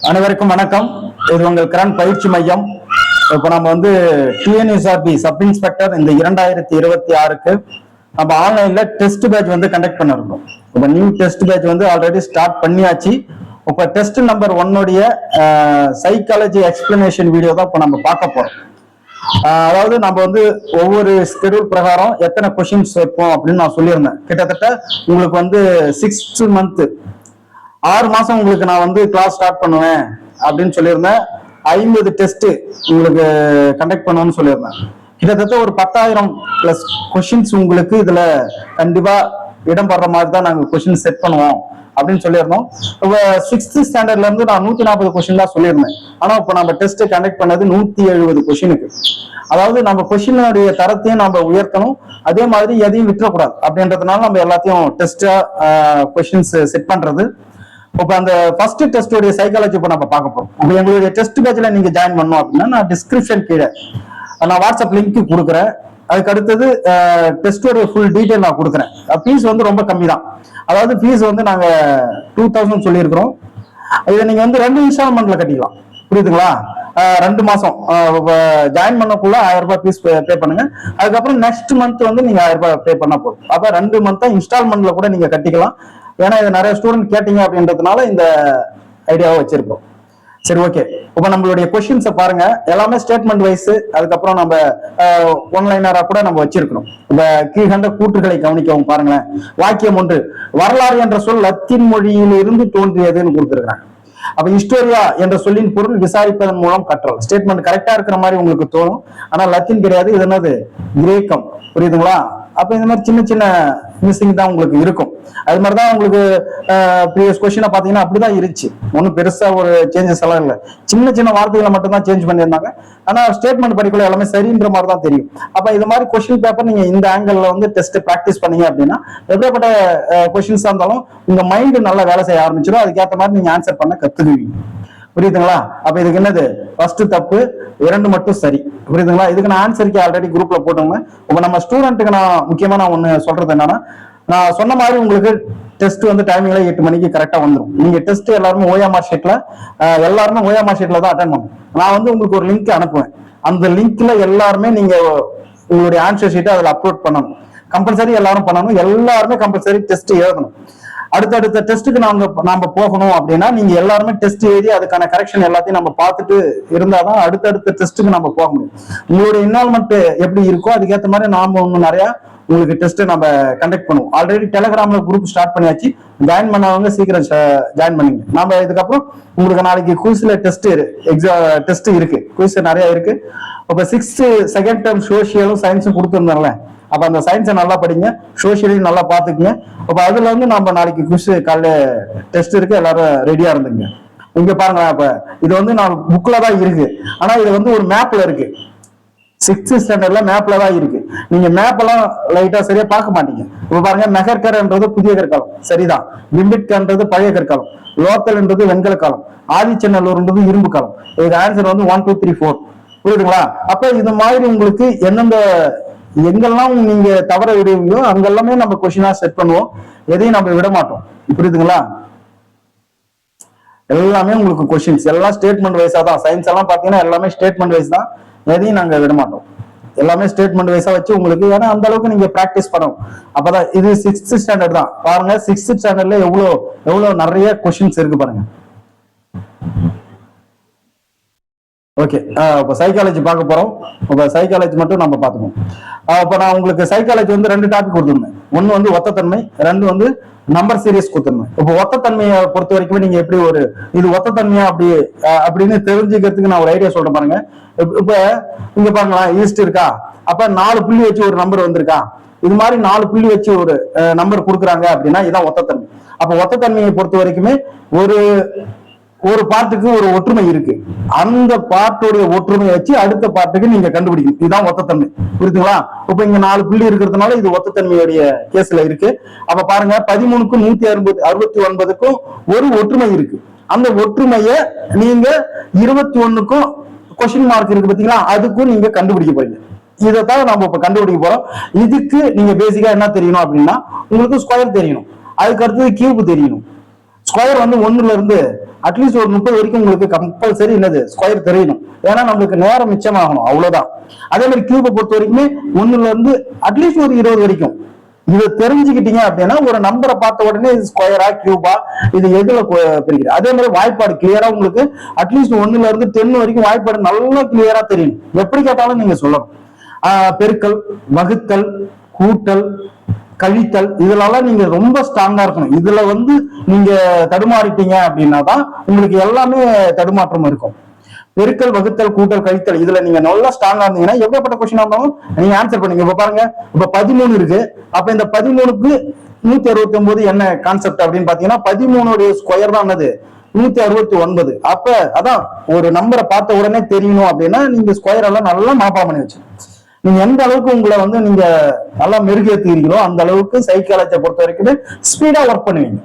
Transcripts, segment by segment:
அனைவருக்கும் வணக்கம். இது உங்கள் கரண் பயிற்சி மையம். இப்ப நம்ம வந்து டிஎன்எஸ்ஆர்பி சப் இன்ஸ்பெக்டர் இந்த 2026க்கு நம்ம ஆன்லைன்ல டெஸ்ட் பேட்ச் வந்து கண்டக்ட் பண்ணிருக்கோம். இப்ப நியூ டெஸ்ட் பேட்ச் வந்து ஆல்ரெடி ஸ்டார்ட் பண்ணியாச்சு. இப்ப test number 1 psychology explanation video தான் இப்ப நம்ம பார்க்க போறோம். அதாவது நம்ம வந்து ஒவ்வொரு ஸ்கெடியூல் பிரகாரம் எத்தனை கொஸ்டின்ஸ் வைப்போம் அப்படின்னு நான் சொல்லியிருந்தேன். கிட்டத்தட்ட உங்களுக்கு வந்து 6 மந்த் 6 மாசம் உங்களுக்கு நான் வந்து கிளாஸ் ஸ்டார்ட் பண்ணுவேன் அப்படின்னு சொல்லியிருந்தேன். 50 டெஸ்ட் உங்களுக்கு கண்டக்ட் பண்ணுவேன்னு சொல்லியிருந்தேன். கிட்டத்தட்ட ஒரு 10,000+ கொஸ்டின்ஸ் உங்களுக்கு இதுல கண்டிப்பா இடம்பெற மாதிரி தான் நாங்க கொஸ்டின் செட் பண்ணுவோம் அப்படின்னு சொல்லியிருந்தோம். இப்போ 6th ஸ்டாண்டர்ட்ல இருந்து நான் 140 கொஸ்டின் தான் சொல்லியிருந்தேன். ஆனா இப்போ நம்ம டெஸ்ட் கண்டக்ட் பண்ணது 170 கொஸ்டினுக்கு. அதாவது நம்ம கொஸ்டினுடைய தரத்தையும் நம்ம உயர்த்தணும், அதே மாதிரி எதையும் விட்டுறக்கூடாது அப்படின்றதுனால நம்ம எல்லாத்தையும் டெஸ்டா கொஸ்டின்ஸ் செட் பண்றது. இப்போ அந்த ஃபர்ஸ்ட் டெஸ்டோடைய சைக்காலஜி இப்போ நம்ம பார்க்க போறோம். இப்போ எங்களுடைய டெஸ்ட் பேட்ச்ல நீங்க ஜாயின் பண்ணணும் அப்படின்னா நான் டிஸ்கிரிப்ஷன் கீழே நான் வாட்ஸ்அப் லிங்க் கொடுக்குறேன். அதுக்கு அடுத்தது டெஸ்டோடைய ஃபுல் டீடைல் நான் கொடுக்குறேன். ஃபீஸ் வந்து ரொம்ப கம்மி தான். அதாவது ஃபீஸ் வந்து நாங்க 2000 சொல்லியிருக்கிறோம். இதை நீங்க வந்து 2 இன்ஸ்டால்மெண்ட்ல கட்டிக்கலாம். புரியுதுங்களா? 2 மாசம் ஜாயின் பண்ணக்குள்ள 1000 ரூபாய் ஃபீஸ் பே பண்ணுங்க. அதுக்கப்புறம் நெக்ஸ்ட் மந்த் வந்து நீங்க 1000 ரூபாய் பே பண்ணா போதும். அப்ப 2 மந்த்தா இன்ஸ்டால்மெண்ட்ல கூட நீங்க கட்டிக்கலாம். ஏன்னா இது நிறைய ஸ்டூடெண்ட் கேட்டீங்க அப்படின்றதுனால இந்த ஐடியாவை வச்சிருக்கோம். சரி, ஓகே. இப்ப நம்மளுடைய கொஸ்டின்ஸை பாருங்க. எல்லாமே ஸ்டேட்மெண்ட் வைஸ், அதுக்கப்புறம் நம்ம ஒன்லைனரா கூட நம்ம வச்சிருக்கணும். இந்த கீழ்கண்ட கூற்றுகளை கவனிக்கவும் பாருங்களேன். வாக்கியம் 1, வரலாறு என்ற சொல் லத்தீன் மொழியில் இருந்து தோன்றியதுன்னு கொடுத்துருக்காங்க. அப்ப ஹிஸ்டோரியா என்ற சொல்லின் பொருள் விசாரிப்பதன் மூலம் கற்றல். ஸ்டேட்மெண்ட் கரெக்டா இருக்கிற மாதிரி உங்களுக்கு தோணும், ஆனா லத்தீன் கிடையாது. இது என்னது? கிரேக்கம். புரியுதுங்களா? அப்ப இந்த மாதிரி சின்ன சின்ன மிஸ்ஸிங் தான் உங்களுக்கு இருக்கும். அது மாதிரிதான் உங்களுக்கு ப்ரீவியஸ் கொஸ்டினை பாத்தீங்கன்னா அப்படிதான் இருந்துச்சு. ஒன்னும் பெருசா ஒரு சேஞ்சஸ் எல்லாம் இல்லை. சின்ன சின்ன வார்த்தைகளை மட்டும் தான் சேஞ்ச் பண்ணியிருந்தாங்க. ஆனா ஸ்டேட்மெண்ட் படிக்கல எல்லாமே சரின்ற மாதிரி தான் தெரியும். அப்ப இது மாதிரி கொஸ்டின் பேப்பர் நீங்க இந்த ஆங்கிள் வந்து டெஸ்ட் பிராக்டிஸ் பண்ணீங்க அப்படின்னா எப்படிப்பட்ட கொஸ்டின்ஸா இருந்தாலும் உங்க மைண்ட் நல்லா வேலை செய்ய ஆரம்பிச்சிடும். அதுக்கேற்ற மாதிரி நீங்க ஆன்சர் பண்ண கத்துக்குவீங்க. புரியுதுங்களா? அப்ப இதுக்கு என்னது? ஃபர்ஸ்ட் தப்பு, 2 மட்டும் சரி. புரியுதுங்களா? இதுக்கு நான் ஆன்சருக்கு ஆல்ரெடி குரூப்ல போட்டோங்க. இப்ப நம்ம ஸ்டூடெண்ட்டுக்கு நான் முக்கியமா நான் ஒண்ணு சொல்றது என்னன்னா, நான் சொன்ன மாதிரி உங்களுக்கு டெஸ்ட் வந்து டைமிங்ல 8 மணிக்கு கரெக்டா வந்துடும். நீங்க டெஸ்ட் எல்லாருமே ஓஎம்ஆர் ஷீட்ல எல்லாருமே ஓஎம்ஆர் ஷீட்ல தான் அட்டென்ட் பண்ணும். நான் வந்து உங்களுக்கு ஒரு லிங்க் அனுப்புவேன். அந்த லிங்க்ல எல்லாருமே நீங்க உங்களுடைய ஆன்சர் ஷீட்டை அதுல அப்லோட் பண்ணணும். கம்பல்சரி எல்லாரும் பண்ணணும். எல்லாருமே கம்பல்சரி டெஸ்ட் எழுதணும். அடுத்தடுத்த டெஸ்ட்டுக்கு நாம போகணும் அப்படின்னா நீங்க எல்லாருமே டெஸ்ட் எழுதி அதுக்கான கரெக்ஷன் எல்லாத்தையும் நம்ம பார்த்துட்டு இருந்தாதான் அடுத்தடுத்த டெஸ்ட்டுக்கு நம்ம போக முடியும். உங்களுடைய இன்வால்மெண்ட் எப்படி இருக்கோ அதுக்கேற்ற மாதிரி நாம இன்னும் நிறைய உங்களுக்கு டெஸ்ட் நம்ம கண்டக்ட் பண்ணுவோம். ஆல்ரெடி டெலிகிராம்ல குரூப் ஸ்டார்ட் பண்ணியாச்சு. ஜாயின் பண்ணவங்க சீக்கிரம் ஜாயின் பண்ணிங்க. நாம இதுக்கப்புறம் உங்களுக்கு நாளைக்கு குயிஸ்ல டெஸ்ட் இருக்கு. குயிஸ் நிறைய இருக்கு. இப்ப 6th செகண்ட் டேர்ம் சோசியலும் சயின்ஸும் கொடுத்துருந்தாங்களே, அப்ப அந்த சயின்ஸை நல்லா படிங்க, சோசியலையும் நல்லா பாத்துக்குங்க. அப்ப அதுல வந்து நம்ம நாளைக்கு குவிஸ் காலைல டெஸ்ட் இருக்கு, எல்லாரும் ரெடியா இருந்துங்க. இங்க பாருங்க, அப்ப இது வந்து நான் புக்ல தான் இருக்கு, ஆனா இது வந்து ஒரு மேப்ல இருக்கு. 6th ஸ்டாண்டர்ட்ல மேப்ல தான் இருக்கு. நீங்க மேப் எல்லாம் லைட்டா சரியா பார்க்க மாட்டீங்க. இப்ப பாருங்க, மெகர்கர்ன்றது புதிய கற்காலம், சரிதான். பிம்பிட்கன்றது பழைய கற்காலம், லோக்கல்ன்றது வெண்கல காலம், ஆதிச்சநல்லூர்ன்றது இரும்பு காலம். இதுக்கு ஆன்சர் வந்து 1 2 3 4. புரியுதுங்களா? அப்ப இது மாதிரி உங்களுக்கு எந்தெந்த எங்கெல்லாம் நீங்க தவற விடுவீங்களோ அங்கெல்லாமே நம்ம கொஸ்டினா செட் பண்ணுவோம். எதையும் நம்ம விட மாட்டோம். புரியுதுங்களா? எல்லாமே உங்களுக்கு கொஸ்டின்ஸ் எல்லாம் ஸ்டேட்மெண்ட் வைஸா தான். சயின்ஸ் எல்லாம் பாத்தீங்கன்னா எல்லாமே ஸ்டேட்மெண்ட் வைஸ் தான். எதையும் நாங்க விட மாட்டோம். எல்லாமே ஸ்டேட்மெண்ட் வைஸா வச்சு உங்களுக்கு, ஏன்னா அந்த அளவுக்கு நீங்க பிராக்டிஸ் பண்ணணும். அப்பதான் இது 6th ஸ்டாண்டர்ட் தான். பாருங்க, 6th ஸ்டாண்டர்ட்ல எவ்வளவு நிறைய கொஸ்டின்ஸ் இருக்கு பாருங்க. ஓகே, இப்போ சைக்காலஜி பார்க்க போறோம். இப்போ சைக்காலஜி மட்டும் நம்ம பார்த்துக்கோம். இப்போ நான் உங்களுக்கு சைக்காலஜி வந்து 2 டாபிக் கொடுத்துருந்தேன். 1 வந்து ஒத்தத்தன்மை, 2 வந்து நம்பர் சீரியஸ் கொடுத்துருந்தேன். இப்போ ஒத்தத்தன்மையை பொறுத்த வரைக்கும் நீங்க எப்படி இது ஒத்தத்தன்மையா அப்படின்னு தெரிஞ்சுக்கிறதுக்கு நான் ஒரு ஐடியா சொல்றேன் பாருங்க. இப்ப இங்க பாருங்களா, ஈஸ்ட் இருக்கா, அப்ப 4 புள்ளி வச்சு ஒரு நம்பர் வந்திருக்கா. இது மாதிரி 4 புள்ளி வச்சு ஒரு நம்பர் கொடுக்குறாங்க அப்படின்னா இதுதான் ஒத்தத்தன்மை. அப்ப ஒத்தத்தன்மையை பொறுத்த வரைக்குமே ஒரு பார்ட்டுக்கு ஒரு ஒற்றுமை இருக்கு. அந்த பார்ட்டுடைய ஒற்றுமையை வச்சு அடுத்த பார்ட்டுக்கு நீங்க கண்டுபிடிக்கணும். இதுதான் ஒத்தத்தன்மை. புரியுதுங்களா? இப்ப இங்க 4 புள்ளி இருக்கிறதுனால இது ஒத்தத்தன்மையுடைய கேஸ்ல இருக்கு. அப்ப பாருங்க, 13க்கும் 169க்கும் ஒரு ஒற்றுமை இருக்கு. அந்த ஒற்றுமையை நீங்க 21க்கும் கொஸ்டின் மார்க் இருக்கு பாத்தீங்களா, அதுக்கும் நீங்க கண்டுபிடிக்க போறீங்க. இதைத்தான் நம்ம இப்ப கண்டுபிடிக்க போறோம். இதுக்கு நீங்க பேசிக்கா என்ன தெரியணும் அப்படின்னா, உங்களுக்கு ஸ்கொயர் தெரியணும், அதுக்கு அடுத்தது கியூப் தெரியணும். ஸ்கொயர் வந்து 1ல இருந்து அட்லீஸ்ட் ஒரு 30 வரைக்கும் உங்களுக்கு கம்பல்சரி என்னது ஸ்கொயர் தெரியணும். ஏன்னா நம்மளுக்கு நேரம் மிச்சமாகணும், அவ்வளவுதான். அதே மாதிரி கியூபை பொறுத்த வரைக்குமே 1ல இருந்து அட்லீஸ்ட் ஒரு 20 வரைக்கும் இதை தெரிஞ்சுக்கிட்டீங்க அப்படின்னா ஒரு நம்பரை பார்த்த உடனே இது ஸ்கொயரா கியூபா இது எதுல பிரிக்கிறது. அதே மாதிரி வாய்ப்பாடு கிளியரா உங்களுக்கு அட்லீஸ்ட் 1ல இருந்து 10 வரைக்கும் வாய்ப்பாடு நல்லா கிளியரா தெரியும். எப்படி கேட்டாலும் நீங்க சொல்லணும். பெருக்கல், வகுத்தல், கூட்டல், கழித்தல் இதுலலாம் நீங்க ரொம்ப ஸ்ட்ராங்கா இருக்கணும். இதுல வந்து நீங்க தடுமாறிட்டீங்க அப்படின்னா தான் உங்களுக்கு எல்லாமே தடுமாற்றம் இருக்கும். பெருக்கல், வகுத்தல், கூட்டல், கழித்தல் இதுல நீங்க நல்லா ஸ்ட்ராங்கா இருந்தீங்கன்னா எப்படிப்பட்ட கொஸ்டின் ஆனாலும் நீங்க ஆன்சர் பண்ணுங்க. இப்ப பாருங்க, இப்ப 13 இருக்கு. அப்ப இந்த 13க்கு 169 என்ன கான்செப்ட் அப்படின்னு பாத்தீங்கன்னா 13 ஸ்கொயர் தான் என்னது 169. அப்ப அதான் ஒரு நம்பரை பார்த்த உடனே தெரியணும் அப்படின்னா நீங்க ஸ்கொயர் எல்லாம் நல்லா மாப்பா பண்ணி வச்சு நீங்க எந்த அளவுக்கு உங்களை வந்து நீங்க நல்லா மெருகேற்றுகிறீங்களோ அந்த அளவுக்கு சைக்காலஜியை பொறுத்த வரைக்கும் ஸ்பீடா ஒர்க் பண்ணுவீங்க.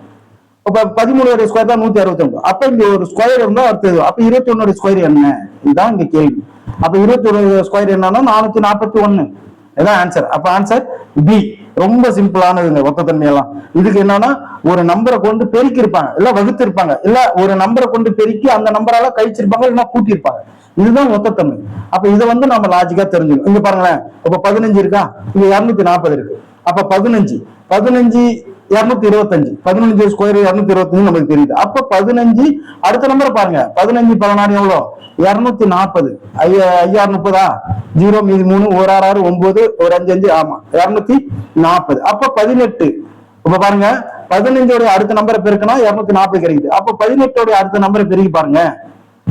இப்ப 13 ஸ்கொயர் தான் 169. அப்ப இங்க ஒரு ஸ்கொயர் இருந்தா அடுத்தது. அப்ப 21 ஸ்கொயர் என்ன, இதுதான் இங்க கேள்வி. அப்ப 21 ஸ்கொயர் என்னன்னா 441. இதான் ஆன்சர். அப்ப ஆன்சர் பி. ரொம்ப சிம்பிளானதுங்க ஒத்தத்தன்மை எல்லாம். இதுக்கு என்னன்னா ஒரு நம்பரை கொண்டு பெருக்கி இருப்பாங்க, இல்ல வகுத்து இருப்பாங்க, இல்ல ஒரு நம்பரை கொண்டு பெருக்கி அந்த நம்பரால கழிச்சிருப்பாங்க, இல்லைன்னா கூட்டி இருப்பாங்க. இதுதான் மொத்தத்தன்மை. அப்ப இதை வந்து நம்ம லாஜிக்கா தெரிஞ்சுக்கணும். இங்க பாருங்களேன், இப்ப 15 இருக்கா, இங்க 240 இருக்கு. அப்ப 15 225 15 ஸ்கொயர் 225 நமக்கு தெரியுது. அப்ப 15 அடுத்த நம்பர் பாருங்க, 15 16 எவ்வளோ 240. 530 0 மீதி 3 1 6 9 ஒரு 5 5 ஆமா 240. அப்ப 18. இப்ப பாருங்க 15 அடுத்த நம்பரை பெருக்கினா 240 கிடைக்குது. அப்ப 18 அடுத்த நம்பரை பெருக்கி பாருங்க.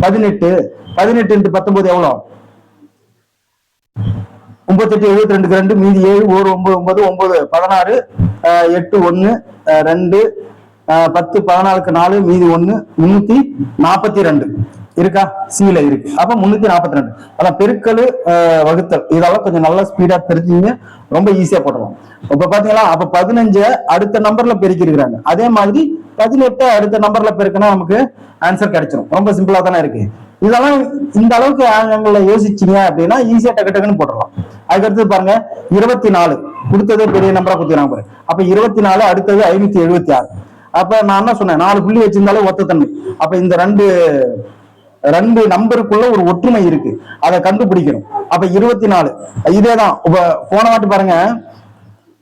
18 18 × 19 எவ்வளோ 38 72 2 மீதி 7 1 9 9 9 16 8 1 2 10 14 4 மீதி 1 342 இருக்கா, சீல இருக்கு. அப்ப 342. அதான் பெருக்கல், வகுத்தல் இதெல்லாம் கொஞ்சம் நல்லா ஸ்பீடா தெரிஞ்சுங்க, ரொம்ப ஈஸியா போடலாம். இப்ப பாத்தீங்களா, அப்ப 15 அடுத்த நம்பர்ல பெருக்கி இருக்கிறாங்க. அதே மாதிரி 18 அடுத்த நம்பர்ல பெருக்கினா நமக்கு ஆன்சர் கிடைச்சிடும். ரொம்ப சிம்பிளா தானே இருக்கு. இதெல்லாம் இந்த அளவுக்கு ஆங்கில யோசிச்சீங்க அப்படின்னா ஈஸியா டக்கு டக்குன்னு போட்டுடலாம். அதுக்கடுத்து பாருங்க 24 கொடுத்ததே பெரிய நம்பரா கொடுத்துறாங்க பாருங்க. அப்ப 24 அடுத்தது 576. அப்ப நான் என்ன சொன்னேன், 4 புள்ளி வச்சிருந்தாலே ஒத்தத்தன்மை. அப்ப இந்த ரெண்டு நம்பருக்குள்ள ஒரு ஒற்றுமை இருக்கு, அதை கண்டுபிடிக்கணும். அப்ப 24 இதேதான். போன வாட்டி பாருங்க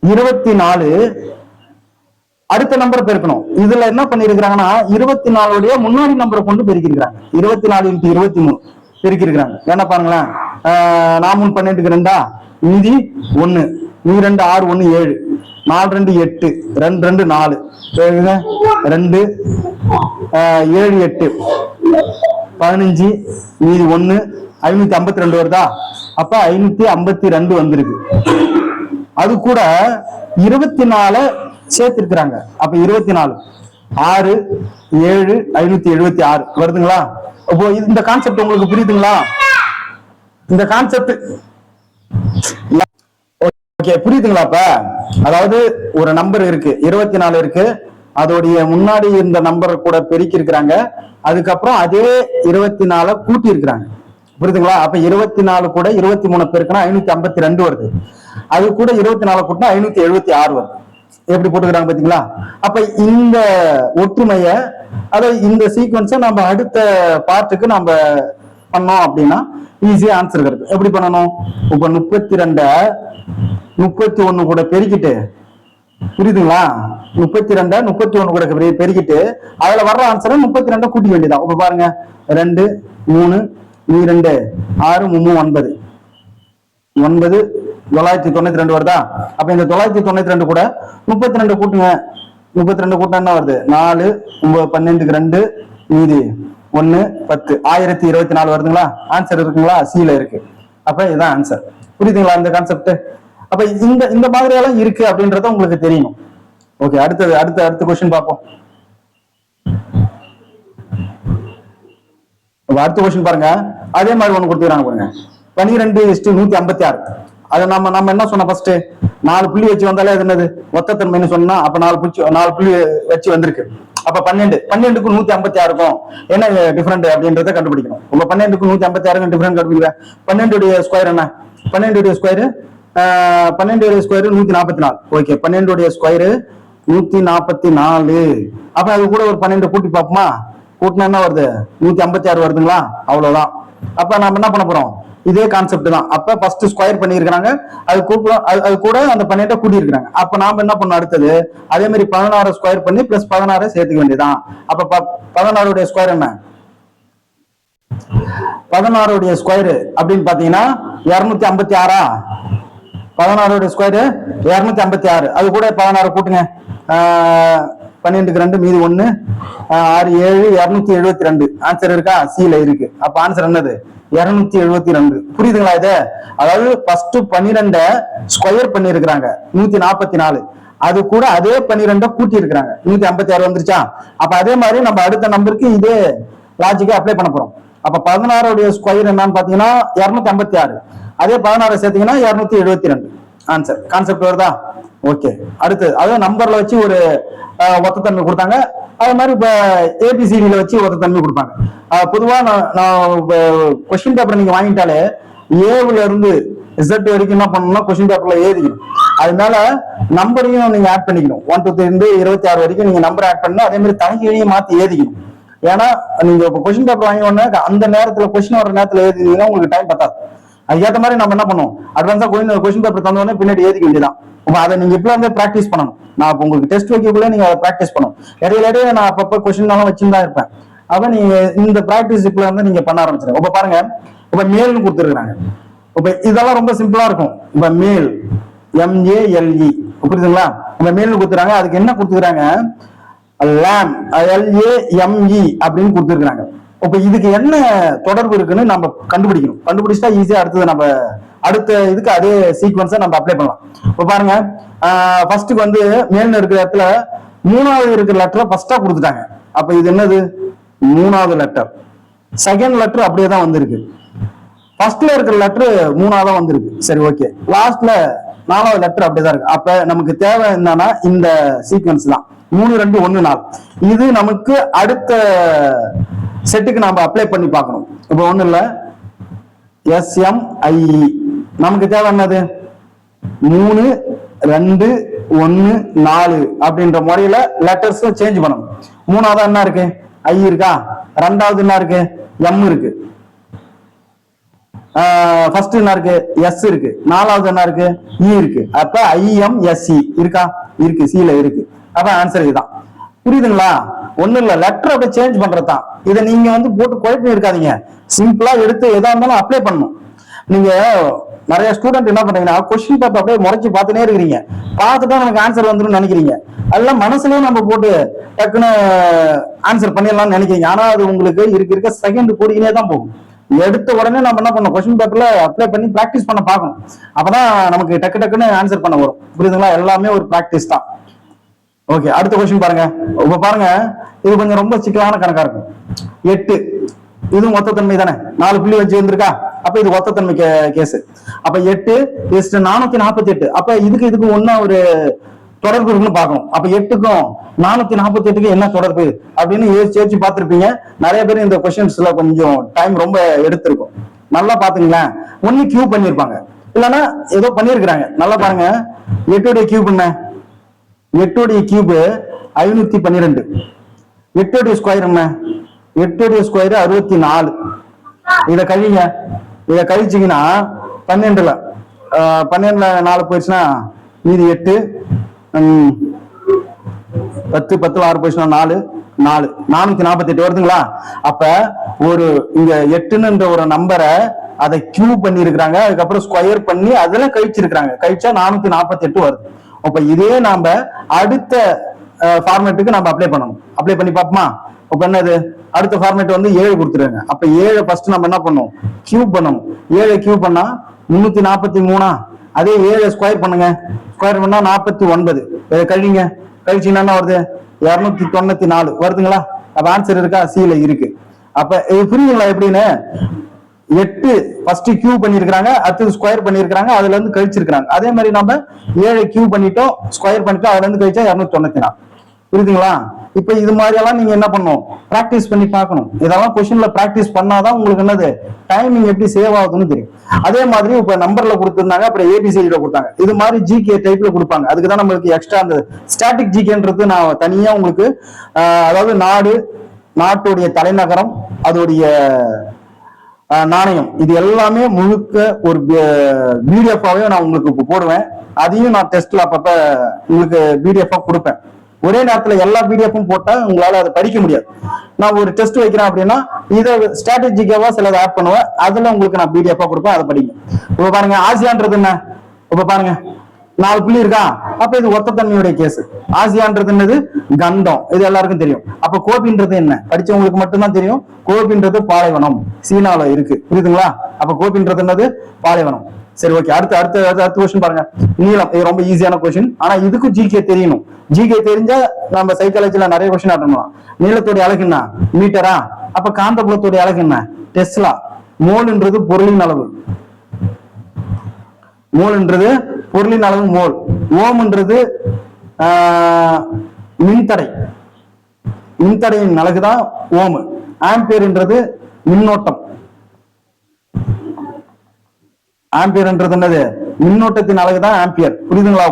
24 அடுத்த நம்பர் பெருக்கணும். இதுல என்ன பண்ணிருக்கிறாங்கன்னா 24 முன்னாடி நம்பரை கொண்டு பெருக்கிருக்கிறாங்க. 24 × 23 பெருக்கிருக்கிறாங்க. என்ன பாருங்களேன், 4 12 2 மீதி 1 2 6 1 7 4 2 8 2 2 4 2 7 8 15 மீதி 1 552 வருதா. அப்ப 552 வந்திருக்கு. அது கூட 24 சேர்த்திருக்கிறாங்க. அப்ப 24 6 7 576 வருதுங்களா. அப்போ இந்த கான்செப்ட் உங்களுக்கு புரியுதுங்களா? இந்த கான்செப்ட் ஓகே புரியுதுங்களா? அப்ப அதாவது ஒரு நம்பர் இருக்கு 24 இருக்கு, அதோடைய முன்னாடி இந்த நம்பர் கூட பெருக்கி இருக்கிறாங்க, அதுக்கப்புறம் அதே 24 கூட்டி இருக்கிறாங்க. புரியுதுங்களா? அப்ப 24 கூட 23 பெருக்கினா 552 வருது. அது கூட 24 கூட்டினா 576 வருது. எப்படி போட்டுக்கிறாங்க பாத்தீங்களா? அப்ப இந்த ஒற்றுமைய அதாவது இந்த சீக்வன்ஸை நம்ம அடுத்த பார்ட்டுக்கு நம்ம பண்ணோம் அப்படின்னா ஈஸியா ஆன்சர் இருக்கு. எப்படி பண்ணணும்? இப்ப 32 31 கூட பெருக்கிட்டு, புரியுதுங்களா? 32 31 கூட பெருக்கிட்டு அதுல வர்ற ஆன்சரை 32 கூட்டி வேண்டியதான். இப்ப பாருங்க 2 3 2 6 3 9 992 வருதா. அப்ப இந்த 992 கூட 32 கூட்டுங்க. 32 கூட்டம் என்ன வருது 4 9 12 2 மீதி 1 10 1024 வருதுங்களா. ஆன்சர் இருக்குங்களா? சீல இருக்கு. அப்ப இதுதான் ஆன்சர். புரியுதுங்களா இந்த கான்செப்ட்? அப்ப இந்த மாதிரி எல்லாம் இருக்கு அப்படின்றத உங்களுக்கு தெரியணும். ஓகே, அடுத்த கொஸ்டின் பார்ப்போம். அடுத்த கொஸ்டின் பாருங்க, அதே மாதிரி ஒண்ணு கொடுத்துக்கிறாங்க பாருங்க. 12:156. அதை நம்ம என்ன சொன்ன ஃபர்ஸ்ட் 4 புள்ளி வச்சு வந்தாலே அது என்னது ஒத்தத்தன்மைன்னு சொன்னா, அப்ப 4 புள்ளி வச்சு வந்திருக்கு. அப்ப 12க்கு 156 இருக்கும் என்ன டிஃபரெண்ட் அப்படின்றத கண்டுபிடிக்கணும். உங்க 12க்கு 156 டிஃபரெண்ட் கண்டுபிடிக்கிறேன். 12 ஸ்கொயர் என்ன? 12 ஸ்கொயர் 144. Okay, 12 square 144. அப்ப அது கூட ஒரு 12 கூட்டி பார்ப்போமா? கூட்டினா என்ன வருது 156 வருதுங்களா, அவ்வளவுதான். அப்ப நம்ம என்ன பண்ண போறோம், இதே கான்செப்ட் தான். அப்ப ஃபர்ஸ்ட் ஸ்கொயர் பண்ணிருக்காங்க, அது அது கூட அந்த 12 கூட்டி இருக்காங்க. அப்ப நாம என்ன பண்ணோம், அடுத்தது அதே மாதிரி 16 ஸ்கொயர் பண்ணி பிளஸ் 16 சேர்த்துக்க வேண்டியதான். அப்ப 16 ஸ்கொயர் என்ன, 16 ஸ்கொயர் அப்படின்னு பாத்தீங்கன்னா 256. 16 ஸ்கொயர் 256, அது கூட 16 கூட்டுங்க. 12க்கு 2 மீதி 1, 6 7 272. ஆன்சர் இருக்கா, சீல இருக்கு. அப்ப ஆன்சர் என்னது, 272. புரியுதுங்களா இது? அதாவது ஃபர்ஸ்ட் 12 ஸ்கொயர் பண்ணி இருக்கிறாங்க 144, அது கூட அதே 12 கூட்டி இருக்கிறாங்க 156 வந்துருச்சா. அப்ப அதே மாதிரி நம்ம அடுத்த நம்பருக்கு இதே லாஜிக்கா அப்ளை பண்ண போறோம். அப்ப 16 ஸ்கொயர் என்னன்னு பாத்தீங்கன்னா 256, அதே 16 சேர்த்தீங்கன்னா 272. ஆன்சர் கான்செப்ட் வருதா? ஓகே. அடுத்து அதாவது நம்பர்ல வச்சு ஒரு ஒத்தத்தன்மை கொடுத்தாங்க, அது மாதிரி இப்ப ஏபிசிடியில வச்சு ஒத்தத்தன்மை கொடுப்பாங்க. பொதுவா நான் கொஸ்டின் பேப்பர் நீங்க வாங்கிட்டாலே ஏவுல இருந்து Z வரைக்கும் என்ன பண்ணணும்னா கொஸ்டின் பேப்பர்ல எழுதிக்கணும். அதனால நம்பரையும் நீங்க ஆட் பண்ணிக்கணும். 1 to 3 26 வரைக்கும் நீங்க நம்பர் ஆட் பண்ணணும். அதே மாதிரி தனிக்கையும் மாத்தி எழுதிக்கணும். ஏன்னா நீங்க இப்ப கொஸ்டின் பேப்பர் வாங்கி உடனே அந்த நேரத்துல கொஸ்டின் வர நேரத்துல எழுதினீங்கன்னா உங்களுக்கு டைம் பத்தாது. அதுக்கேற்ற மாதிரி நம்ம என்ன பண்ணுவோம், அட்வான்ஸா கொஸ்டின் பேப்பர் தந்தோடனே பின்னாடி எழுதிக்க வேண்டியதான். அதை நீங்க இப்ப வந்து பிராக்டிஸ் பண்ணணும். நான் உங்களுக்கு டெஸ்ட் வைக்கக்குள்ள நீங்க அதை பிராக்டிஸ் பண்ணணும். இடையில நான் அப்பப்ப கொஸ்டின் வச்சுதான் இருப்பேன். அப்ப நீங்க இந்த பிராக்டிஸ் இப்ப வந்து நீங்க பண்ண ஆரம்பிச்சிருங்க. இப்ப பாருங்க, இப்ப மேல்னு கொடுத்துருக்காங்க. இப்ப இதெல்லாம் ரொம்ப சிம்பிளா இருக்கும். இப்ப மேல் MALE புரியுதுங்களா? இப்ப மேல்னு கொடுத்துறாங்க, அதுக்கு என்ன கொடுத்துருக்காங்க, லேம் LAME அப்படின்னு கொடுத்துருக்காங்க. இப்ப இதுக்கு என்ன தொடர்பு இருக்குன்னு நம்ம கண்டுபிடிக்கணும். கண்டுபிடிச்சா ஈஸியா அடுத்தது நம்ம அடுத்த இதுக்கு அதே சீக்வன்ஸை நம்ம அப்ளை பண்ணலாம். இப்ப பாருங்க, ஃபர்ஸ்ட்டுக்கு வந்து மேல்ல இருக்கிற இடத்துல 3வது இருக்கிற லெட்டரை ஃபர்ஸ்டா கொடுத்துட்டாங்க. அப்ப இது என்னது, 3வது லெட்டர். செகண்ட் லெட்டர் அப்படியே தான் வந்திருக்கு. ஃபர்ஸ்ட்ல இருக்கிற லெட்டர் 3ஆவதா வந்திருக்கு. சரி, ஓகே. லாஸ்ட்ல 4வது லெட்டர் அப்படியேதான் இருக்கு. அப்ப நமக்கு தேவை என்னன்னா இந்த சீக்வன்ஸ் தான் 3 2 1 4. இது நமக்கு அடுத்த செட்டுக்கு நாம அப்ளை பண்ணி பார்க்கணும். இப்ப ஒண்ணு இல்ல, SMIE நமக்கு தேவை என்னது 3 2 1 4 அப்படின்ற முறையில லெட்டர்ஸ் சேஞ்ச் பண்ணணும். 3ஆவது என்ன இருக்கு, I இருக்கா. 2வது என்ன இருக்கு, M இருக்கு. ஃபர்ஸ்ட் என்ன இருக்கு, S இருக்கு. 4வது என்ன இருக்கு, E இருக்கு. அப்ப IMSE இருக்கா, இருக்கு, C ல இருக்கு. அப்ப ஆன்சர் இதுதான். புரியுதுங்களா? ஒண்ணு இல்ல, லெட்டர் அப்படியே சேஞ்ச் பண்றதுதான். இதை நீங்க வந்து போட்டு குழப்பம் இருக்காதீங்க. சிம்பிளா எடுத்து எதா இருந்தாலும் அப்ளை பண்ணணும். நீங்க நிறைய ஸ்டூடெண்ட் என்ன பண்றீங்கன்னா கொஸ்டின் பேப்பர் அப்படியே முறைச்சு பார்த்துட்டே இருக்கிறீங்க, பார்த்துட்டா நமக்கு ஆன்சர் வந்துடும் நினைக்கிறீங்க. அதெல்லாம் மனசுலயும் நம்ம போட்டு டக்குன்னு ஆன்சர் பண்ணிடலாம்னு நினைக்கிறீங்க. ஆனா அது உங்களுக்கு இருக்க செகண்ட் கூடினே தான் போகும். எடுத்த உடனே நம்ம என்ன பண்ணணும், கொஸ்டின் பேப்பர்ல அப்ளை பண்ணி பிராக்டிஸ் பண்ண பார்க்கணும். அப்பதான் நமக்கு டக்குன்னு ஆன்சர் பண்ண வரும். புரியுதுங்களா? எல்லாமே ஒரு பிராக்டிஸ் தான். ஓகே, அடுத்த கொஸ்டின் பாருங்க. இப்ப பாருங்க, இது கொஞ்சம் ரொம்ப சிக்கலான கணக்கா இருக்கும். 8 இதுவும் ஒத்தத்தன்மை தானே, 4 புள்ளி வச்சு வந்திருக்கா. அப்ப இது ஒத்தத்தன்மை கேஸ். அப்ப 8 448. அப்ப இதுக்கு ஒன்னா ஒரு தொடர்பு இருக்குன்னு பார்க்கணும். அப்ப 8க்கும் 448க்கும் என்ன தொடர்பு அப்படின்னு யோசிச்சு பார்த்திருப்பீங்க. நிறைய பேர் இந்த கொஸ்டின்ஸ்ல கொஞ்சம் டைம் ரொம்ப எடுத்திருக்கும். நல்லா பாத்துங்களேன். ஒன்னு கியூ பண்ணிருப்பாங்க, இல்லைன்னா ஏதோ பண்ணிருக்கிறாங்க. நல்லா பாருங்க, 8 கியூப் என்ன, 8 கியூப் 512. 8 ஸ்கொயர் என்ன, 8 ஸ்கொயர் 64. இதை கழிங்க. இதை கழிச்சிங்கன்னா 12ல 4 போயிடுச்சுன்னா மீதி 8, 10 10 6 போயிடுச்சுன்னா 4 448 வருதுங்களா. அப்ப ஒரு இங்க 8ன்ற ஒரு நம்பரை அதை கியூப் பண்ணி இருக்கிறாங்க, அதுக்கப்புறம் ஸ்கொயர் பண்ணி அதுல கழிச்சிருக்காங்க. கழிச்சா 448 வருது. அப்ப இதே நாம அடுத்த ஃபார்மேட்டுக்கு நம்ம அப்ளை பண்ணணும். அப்ளை பண்ணி பார்ப்போமா? அப்ப என்னது, அடுத்த ஃபார்மேட் வந்து 7 கொடுத்துருங்க. அப்ப 7 ஃபர்ஸ்ட் நம்ம என்ன பண்ணணும், கியூப் பண்ணணும். 7 கியூப் பண்ணா 343. அதே 7 ஸ்கொயர் பண்ணுங்க. ஸ்கொயர் பண்ணா 49. கழிங்க. கழிச்சீங்கன்னா என்ன வருது, 294 வருதுங்களா. அப்ப ஆன்சர் இருக்கா, சீல இருக்கு. அப்ப இது புரியுதுங்களா எப்படின்னு? 8 ஃபர்ஸ்ட் கியூ பண்ணிருக்காங்க, அடுத்தது ஸ்கொயர் பண்ணிருக்காங்க, அதுல இருந்து கழிச்சிருக்காங்க. அதே மாதிரி நம்ம 7 கியூ பண்ணிட்டோம், ஸ்கொயர் பண்ணிட்டோம், அதுல இருந்து கழிச்சா 294. புரியுதுங்களா? இப்ப இது மாதிரி எல்லாம் நீங்க என்ன பண்ணணும், பிராக்டிஸ் பண்ணி பார்க்கணும். இதெல்லாம் கொஸ்டின்ல பிராக்டிஸ் பண்ணாதான் உங்களுக்கு என்னது டைமிங் எப்படி சேவ் ஆகுதுன்னு தெரியும். அதே மாதிரி இப்ப நம்பர்ல கொடுத்திருந்தாங்க, அப்புறம் ஏபிசிடில கொடுத்தாங்க. இது மாதிரி ஜிகே டைப்ல கொடுப்பாங்க. அதுக்குதான் நம்மளுக்கு எக்ஸ்ட்ரா அந்த ஸ்டாட்டிக் ஜிகேன்றது நான் தனியா உங்களுக்கு அதாவது நாடு, நாட்டுடைய தலைநகரம், அதோடைய நாணயம், இது எல்லாமே முழுக்க ஒரு பிடிஎஃபாவே நான் உங்களுக்கு போடுவேன். அதையும் நான் டெஸ்ட்ல அப்பப்ப உங்களுக்கு பிடிஎஃபா கொடுப்பேன். ஒரே நேரத்துல எல்லா பிடிஎஃப்பும் போட்டா உங்களால அதை படிக்க முடியாது. நான் ஒரு டெஸ்ட் வைக்கிறேன் அப்படின்னா இதை ஸ்ட்ராட்டஜிக்காவா சிலதை ஆட் பண்ணுவேன், அதுல உங்களுக்கு நான் பிடிஎஃபா கொடுப்பேன், அதை படிங்க. இப்ப பாருங்க, ஆசியான்றது என்ன? இப்ப பாருங்க 4 புள்ளி இருக்கா? அப்ப இது ஒத்த தன்மையுடைய கேஸ். ஆசியான்றது என்னது? கண்டம், இது எல்லாருக்கும் தெரியும். அப்ப கோபின்றது என்ன? படிச்சவங்களுக்கு மட்டும்தான் தெரியும். கோபின்றது பாலைவனம், சீனால இருக்கு, புரியுதுங்களா? அப்ப கோபின்றது என்னது? பாலைவனம். சரி, ஓகே. அடுத்த கொஸ்டின் பாருங்க. நீளம், இது ரொம்ப ஈஸியான கொஸ்டின். ஆனா இதுக்கும் ஜிகே தெரியணும். ஜிகே தெரிஞ்சா நம்ம சைக்காலஜில நிறைய கொஸ்டின் அட்டன் பண்ணலாம். நீளத்தோடைய அழகு என்ன? மீட்டரா? அப்ப காந்தப்புலத்தோடைய அழகு என்ன? டெஸ்லா. மோல்ன்றது பொருளின் அளவு, மோல்ன்றது பொருளின் அளவு மோல். ஓம்ன்றது மின்தடை, மின்தடையின் அழகுதான் ஓம். ஆம்பியர்ன்றது மின்னோட்டம், ஆம்பியர்ன்றது என்னது? மின்னோட்டத்தின் அழகுதான் ஆம்பியர், புரியுதுங்களா?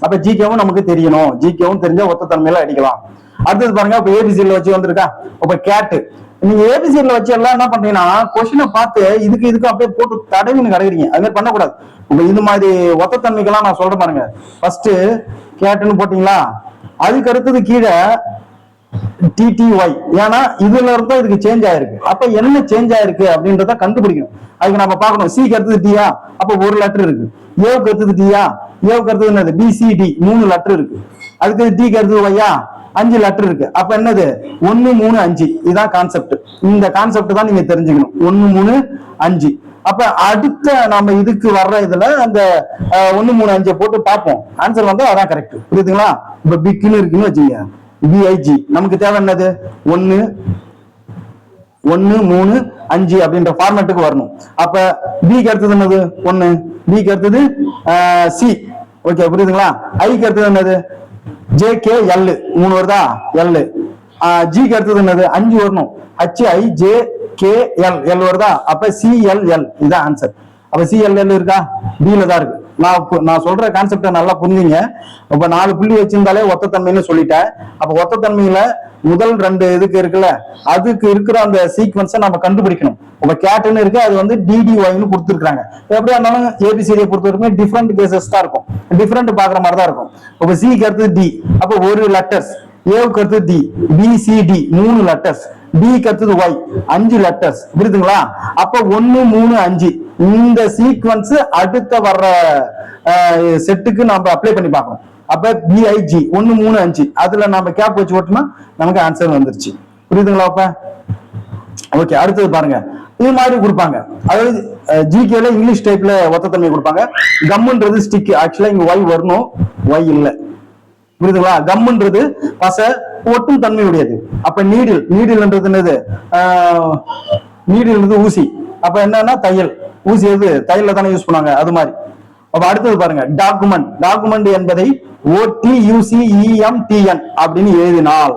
அப்ப ஜிகேவும் நமக்கு தெரியணும். ஜிகேவும் தெரிஞ்சா ஒத்த தன்மையில அடிக்கலாம். அடுத்தது பாருங்க, இப்ப ஏபிசில வச்சு வந்திருக்கா. இப்ப கேட்டு, நீங்க ஏபிசில வச்சு எல்லாம் என்ன பண்றீங்கன்னா கொஸ்டினை பார்த்து இதுக்கு அப்படியே போட்டு தடவின்னு கிடைக்கிறீங்க. அது மாதிரி பண்ணக்கூடாது. இப்ப இது மாதிரி ஒத்த தன்மைக்கெல்லாம் நான் சொல்றேன் பாருங்க. ஃபர்ஸ்ட் கேட்டுன்னு போட்டீங்களா, அதுக்கு அடுத்தது கீழே டிடிஒய். ஏன்னா இதுல இருந்தா இதுக்கு சேஞ்ச் ஆயிருக்கு. அப்ப என்ன சேஞ்ச் ஆயிருக்கு அப்படின்றத கண்டுபிடிக்கணும். அதுக்கு நம்ம பார்க்கணும். சிக்கு அடுத்தது டியா, அப்ப ஒரு லெட்டர் இருக்கு. ஏவுக்கு அடுத்தது டியா, ஏவுக்கு அடுத்தது என்னது? பிசிடி, 3 லெட்டர் இருக்கு. அதுக்கு டிக்கு அடுத்தது ஒய்யா, 5 லெட்டர் இருக்கு. அப்ப என்னது? 1 3 5. இதுதான் கான்செப்ட். இந்த கான்செப்ட் தான் நீங்க தெரிஞ்சுக்கணும். 1 3 5. அப்ப அடுத்த நம்ம இதுக்கு வர்ற இதுல அந்த 1 3 5 போட்டு பார்ப்போம். ஆன்சர் வந்து அதான் கரெக்ட், புரியுதுங்களா? இப்ப பிக்னு இருக்குன்னு வச்சுங்க, பிஐஜி. நமக்கு தேவை என்னது? 1 3 5 அப்படின்ற ஃபார்மேட்டுக்கு வரணும். அப்ப பிக்கு அடுத்தது என்னது? 1. பிக்கு அடுத்தது சி, ஓகே, புரியுதுங்களா? ஐக்கு அடுத்தது என்னது? JKL, 3 வருதா? எல். ஜிக்கு அடுத்தது என்னது? 5 வரணும். HIJKL, எல் வருதா? அப்ப CLL, இதுதான் ஆன்சர். அப்ப CLL இருக்கா? பில தான் இருக்கு. நான் சொல்ற கான்செப்ட நல்லா புரிஞ்சுங்க. இப்ப 4 புள்ளி வச்சிருந்தாலே ஒத்த தன்மைன்னு சொல்லிட்டேன். அப்ப ஒத்த தன்மையில முதல் 2 இதுக்கு இருக்குல்ல, அதுக்கு இருக்கிற அந்த சீக்வன்ஸை நம்ம கண்டுபிடிக்கணும். இப்ப கேட்டுன்னு இருக்கு, அது வந்து DDYன்னு கொடுத்துருக்காங்க. எப்படியா இருந்தாலும் ஏபிசிடியை பொறுத்த வரைக்கும் டிஃப்ரெண்ட் கேசஸ் தான் இருக்கும், டிஃப்ரெண்ட் பாக்குற மாதிரி தான் இருக்கும். இப்ப சிக்கு அடுத்தது டி, அப்ப ஒரு லெட்டர்ஸ். ஏவுக்கு அடுத்தது டி, பிசிடி 3 லெட்டர்ஸ். டிக்கு அடுத்தது ஒய் 5 லெட்டர்ஸ், புரியுதுங்களா? அப்ப 1 3 5 இந்த சீக்வன்ஸ் அடுத்த வர்ற செட்டுக்கு நம்ம அப்ளை பண்ணி பார்க்கணும். அப்ப பிஐஜி 1 3 5 அதுல நம்ம கேப் வச்சு ஓட்டோம்னா நமக்கு ஆன்சர் வந்துருச்சு, புரியுதுங்களா? அப்ப ஓகே. அடுத்தது பாருங்க, இது மாதிரி கொடுப்பாங்க. அதாவது ஜிகேல இங்கிலீஷ் டைப்ல ஒத்த தன்மை கொடுப்பாங்க. கம்முன்றது ஸ்டிக். ஆக்சுவலா இங்க ஒய் வரணும், ஒய் இல்ல, புரியுதுங்களா? கம்முன்றது பச, ஒட்டும் தன்மை உடையது. அப்ப நீடில், நீடில்ன்றது என்னது? நீடில்ன்றது ஊசி. அப்ப என்னன்னா தையல். ஊசி எது? தையல்ல தானே யூஸ் பண்ணுவாங்க, அது மாதிரி. அப்ப அடுத்தது பாருங்க, டாக்குமெண்ட். டாக்குமெண்ட் என்பதை OTUCEMTN அப்படின்னு எழுதினால்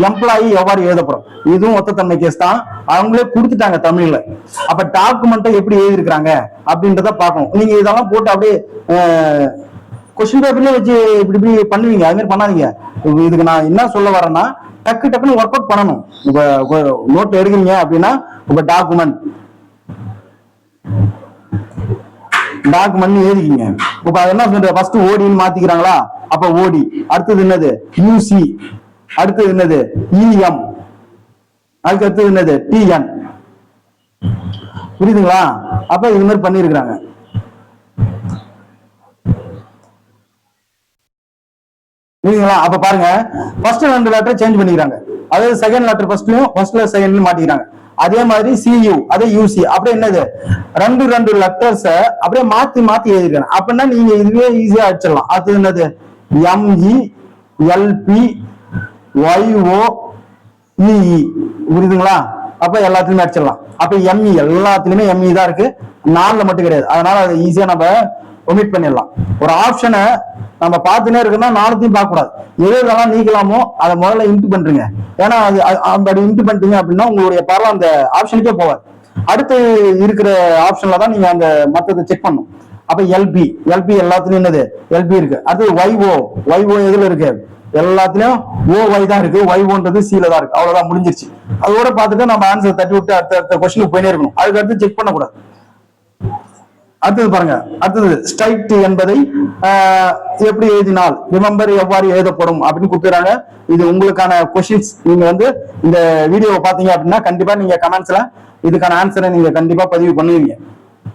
எம்ப்ளாயி எவ்வாறு எழுதப்படும்? இதுவும் ஒத்தத்தன்மை கேஸ் தான், அவங்களே கொடுத்துட்டாங்க தமிழ்ல. அப்ப டாக்குமெண்ட்டை எப்படி எழுதிருக்காங்க அப்படின்றத பார்க்கணும். நீங்க இதெல்லாம் போட்டு அப்படியே கொஸ்டின் பேப்பர்லயே வச்சு இப்படி பண்ணுவீங்க, அது மாதிரி பண்ணாதீங்க. இதுக்கு நான் என்ன சொல்ல வரேன்னா, டக்குன்னு ஒர்க் அவுட் பண்ணணும். இப்ப நோட் எடுக்கிறீங்க அப்படின்னா, இப்ப டாக்குமெண்ட் எழுதிக்கிங்க. இப்ப என்ன சொல்ற? ஃபர்ஸ்ட் ஓடின்னு மாத்திக்கிறாங்களா? அப்ப ஓடி. அடுத்தது என்னது? யூசி. அடுத்தது என்னது? இஎம். அதுக்கு அடுத்தது என்னது? டிஎன். புரியுதுங்களா? அப்ப இது மாதிரி பண்ணிருக்கிறாங்க. புரியுதுங்களா? அப்ப பாருங்க, ஃபர்ஸ்ட் 2 லெட்டர் சேஞ்ச் பண்ணிக்கிறாங்க. அதாவது செகண்ட் லெட்டர் ஃபர்ஸ்ட்லயும், ஃபர்ஸ்ட்ல செகண்ட்லயும் மாட்டிக்கிறாங்க. அதே மாதிரி CU, அதே UC. அப்படியே என்னது? 2 லெட்டர்ஸ் அப்படியே மாத்தி எழுதிருக்காங்க. அப்படின்னா நீங்க இதுவே ஈஸியா அடிச்சிடலாம். அது என்னது? MELPYOEE, புரியுதுங்களா? அப்ப எல்லாத்துலயுமே அடிச்சிடலாம். அப்ப ME எல்லாத்துலயுமே ME தான் இருக்கு, 4ல மட்டும் கிடையாது. அதனால அதை ஈஸியா நம்ம ஒமிட் பண்ணிடலாம். ஒரு ஆப்ஷனை நம்ம பார்த்துனே இருக்குன்னா 4த்தையும் பார்க்க கூடாது. எதெல்லாம் நீக்கலாமோ அதை முதல்ல இன்ட்டு பண்றீங்க. ஏன்னா அது அப்படி இன்ட்டு பண்ணிட்டீங்க அப்படின்னா உங்களுடைய பார்வை அந்த ஆப்ஷனுக்கே போவாது. அடுத்து இருக்கிற ஆப்ஷன்ல தான் நீங்க அந்த மத்ததை செக் பண்ணும். அப்ப LP எல்லாத்துலயும் என்னது? LP இருக்கு. அடுத்து YO எதுல இருக்கு? எல்லாத்துலயும் OY தான் இருக்கு, Y1ன்றது C ல தான் இருக்கு. அவ்வளவுதான், முடிஞ்சிருச்சு. அதோட பார்த்துட்டு நம்ம ஆன்சர் தட்டி விட்டு அடுத்த கொஸ்டினுக்கு போயினே இருக்கணும். அதுக்கு அடுத்து செக் பண்ணக்கூடாது. அடுத்தது பாருங்க, அடுத்தது ஸ்ட்ரைட் என்பதை எப்படி எழுதினால், ரிமெம்பர் எவ்வாறு எழுதப்படும் அப்படின்னு கொடுத்துறாங்க. இது உங்களுக்கான கொஸ்டின்ஸ். நீங்க வந்து இந்த வீடியோவை பாத்தீங்க அப்படின்னா கண்டிப்பா நீங்க கமெண்ட்ஸ்ல இதுக்கான ஆன்சரை நீங்க கண்டிப்பா பதிவு பண்ணுவீங்க.